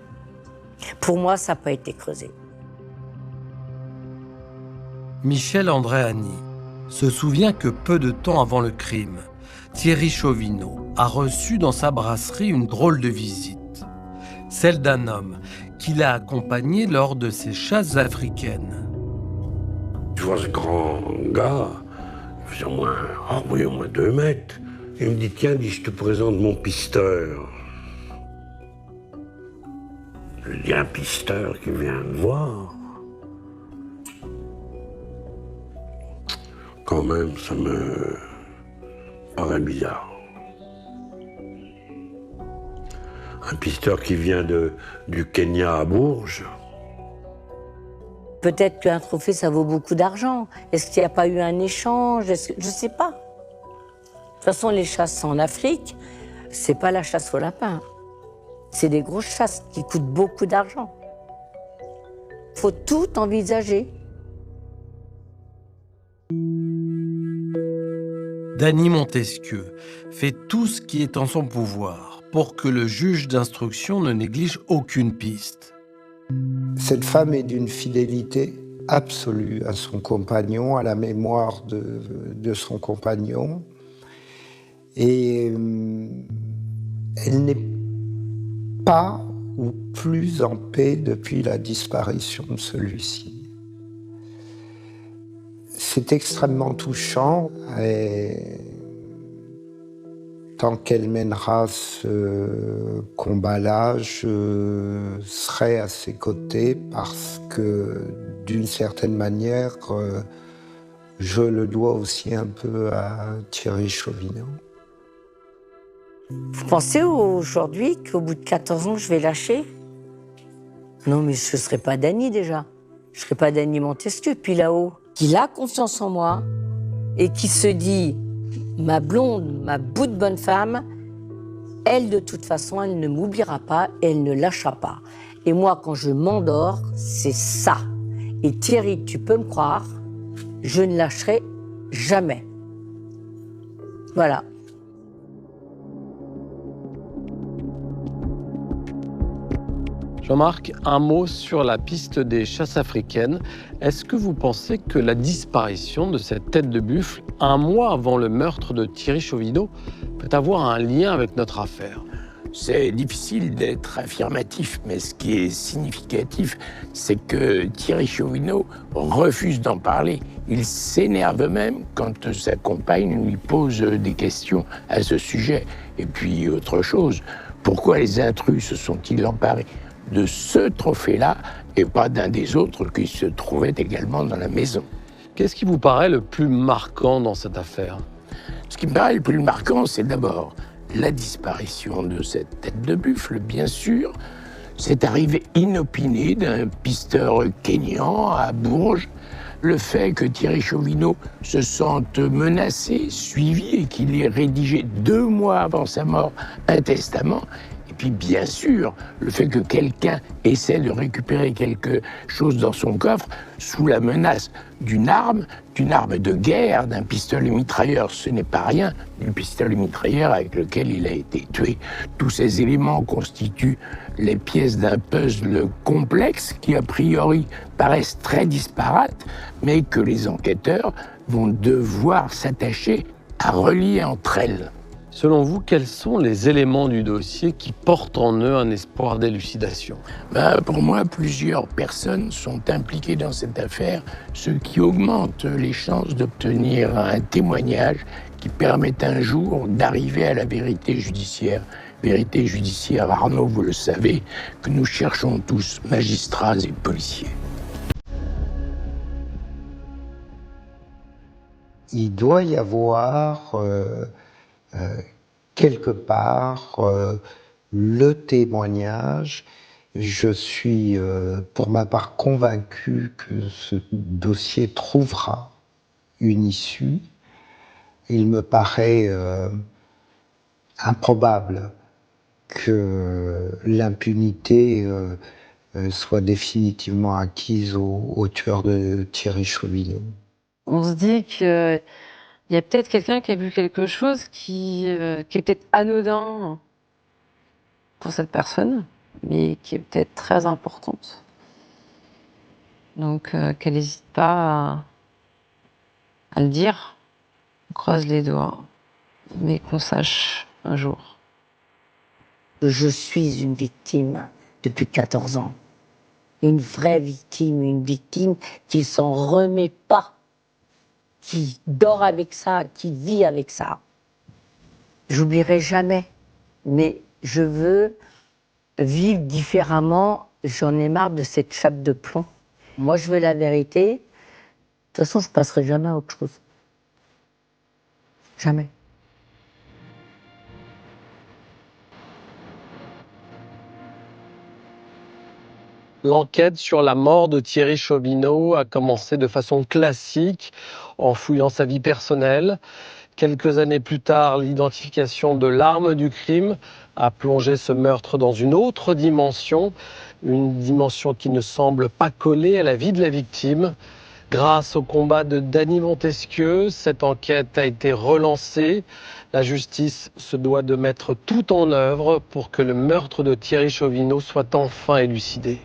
Speaker 1: Pour moi, ça n'a pas été creusé.
Speaker 6: Michel Andréani se souvient que peu de temps avant le crime, Thierry Chauvineau a reçu dans sa brasserie une drôle de visite, celle d'un homme qui l'a accompagné lors de ses chasses africaines.
Speaker 9: Tu vois ce grand gars, il faisait au moins 2 mètres. Il me dit, tiens, je te présente mon pisteur. Je lui dis, un pisteur qui vient me voir. Quand même, ça me paraît bizarre. Un pisteur qui vient du Kenya à Bourges.
Speaker 1: Peut-être qu'un trophée, ça vaut beaucoup d'argent. Est-ce qu'il n'y a pas eu un échange? Je ne sais pas. De toute façon, les chasses en Afrique, c'est pas la chasse au lapin. C'est des grosses chasses qui coûtent beaucoup d'argent. Il faut tout envisager.
Speaker 6: Danny Montesquieu fait tout ce qui est en son pouvoir pour que le juge d'instruction ne néglige aucune piste.
Speaker 2: Cette femme est d'une fidélité absolue à son compagnon, à la mémoire de son compagnon. Et elle n'est pas ou plus en paix depuis la disparition de celui-ci. C'est extrêmement touchant et tant qu'elle mènera ce combat-là, je serai à ses côtés parce que, d'une certaine manière, je le dois aussi un peu à Thierry Chauvineau.
Speaker 1: Vous pensez aujourd'hui qu'au bout de 14 ans, je vais lâcher? Non, mais je ne serai pas Danny déjà. Je ne serai pas Danny Montesquieu. Puis là-haut, qu'il a confiance en moi et qui se dit, ma blonde, ma bout de bonne femme, elle, de toute façon, elle ne m'oubliera pas et elle ne lâchera pas. Et moi, quand je m'endors, c'est ça. Et Thierry, tu peux me croire, je ne lâcherai jamais. Voilà.
Speaker 6: Jean-Marc, un mot sur la piste des chasses africaines. Est-ce que vous pensez que la disparition de cette tête de buffle, un mois avant le meurtre de Thierry Chauvineau, peut avoir un lien avec notre affaire?
Speaker 8: C'est difficile d'être affirmatif, mais ce qui est significatif, c'est que Thierry Chauvineau refuse d'en parler. Il s'énerve même quand sa compagne lui pose des questions à ce sujet. Et puis, autre chose, pourquoi les intrus se sont-ils emparés de ce trophée-là et pas d'un des autres qui se trouvaient également dans la maison?
Speaker 6: Qu'est-ce qui vous paraît le plus marquant dans cette affaire?
Speaker 8: Ce qui me paraît le plus marquant, c'est d'abord la disparition de cette tête de buffle, bien sûr. C'est arrivé inopiné d'un pisteur kényan à Bourges. Le fait que Thierry Chauvineau se sente menacé, suivi et qu'il ait rédigé 2 mois avant sa mort un testament. Et puis, bien sûr, le fait que quelqu'un essaie de récupérer quelque chose dans son coffre sous la menace d'une arme de guerre, d'un pistolet mitrailleur, ce n'est pas rien, du pistolet mitrailleur avec lequel il a été tué. Tous ces éléments constituent les pièces d'un puzzle complexe qui, a priori, paraissent très disparates, mais que les enquêteurs vont devoir s'attacher à relier entre elles.
Speaker 6: Selon vous, quels sont les éléments du dossier qui portent en eux un espoir d'élucidation?
Speaker 8: Pour moi, plusieurs personnes sont impliquées dans cette affaire, ce qui augmente les chances d'obtenir un témoignage qui permette un jour d'arriver à la vérité judiciaire. Vérité judiciaire, Arnaud, vous le savez, que nous cherchons tous, magistrats et policiers.
Speaker 2: Il doit y avoir quelque part le témoignage. Je suis pour ma part convaincu que ce dossier trouvera une issue. Il me paraît improbable que l'impunité soit définitivement acquise au tueur de Thierry Chauvineau.
Speaker 5: On se dit qu'il y a peut-être quelqu'un qui a vu quelque chose qui est peut-être anodin pour cette personne, mais qui est peut-être très importante. Donc qu'elle n'hésite pas à le dire. On croise les doigts, mais qu'on sache un jour.
Speaker 1: Je suis une victime depuis 14 ans. Une vraie victime, une victime qui s'en remet pas, qui dort avec ça, qui vit avec ça. J'oublierai jamais, mais je veux vivre différemment. J'en ai marre de cette chape de plomb. Moi, je veux la vérité. De toute façon, je passerai jamais à autre chose. Jamais.
Speaker 6: L'enquête sur la mort de Thierry Chauvineau a commencé de façon classique, en fouillant sa vie personnelle. Quelques années plus tard, l'identification de l'arme du crime a plongé ce meurtre dans une autre dimension, une dimension qui ne semble pas coller à la vie de la victime. Grâce au combat de Dany Montesquieu, cette enquête a été relancée. La justice se doit de mettre tout en œuvre pour que le meurtre de Thierry Chauvineau soit enfin élucidé.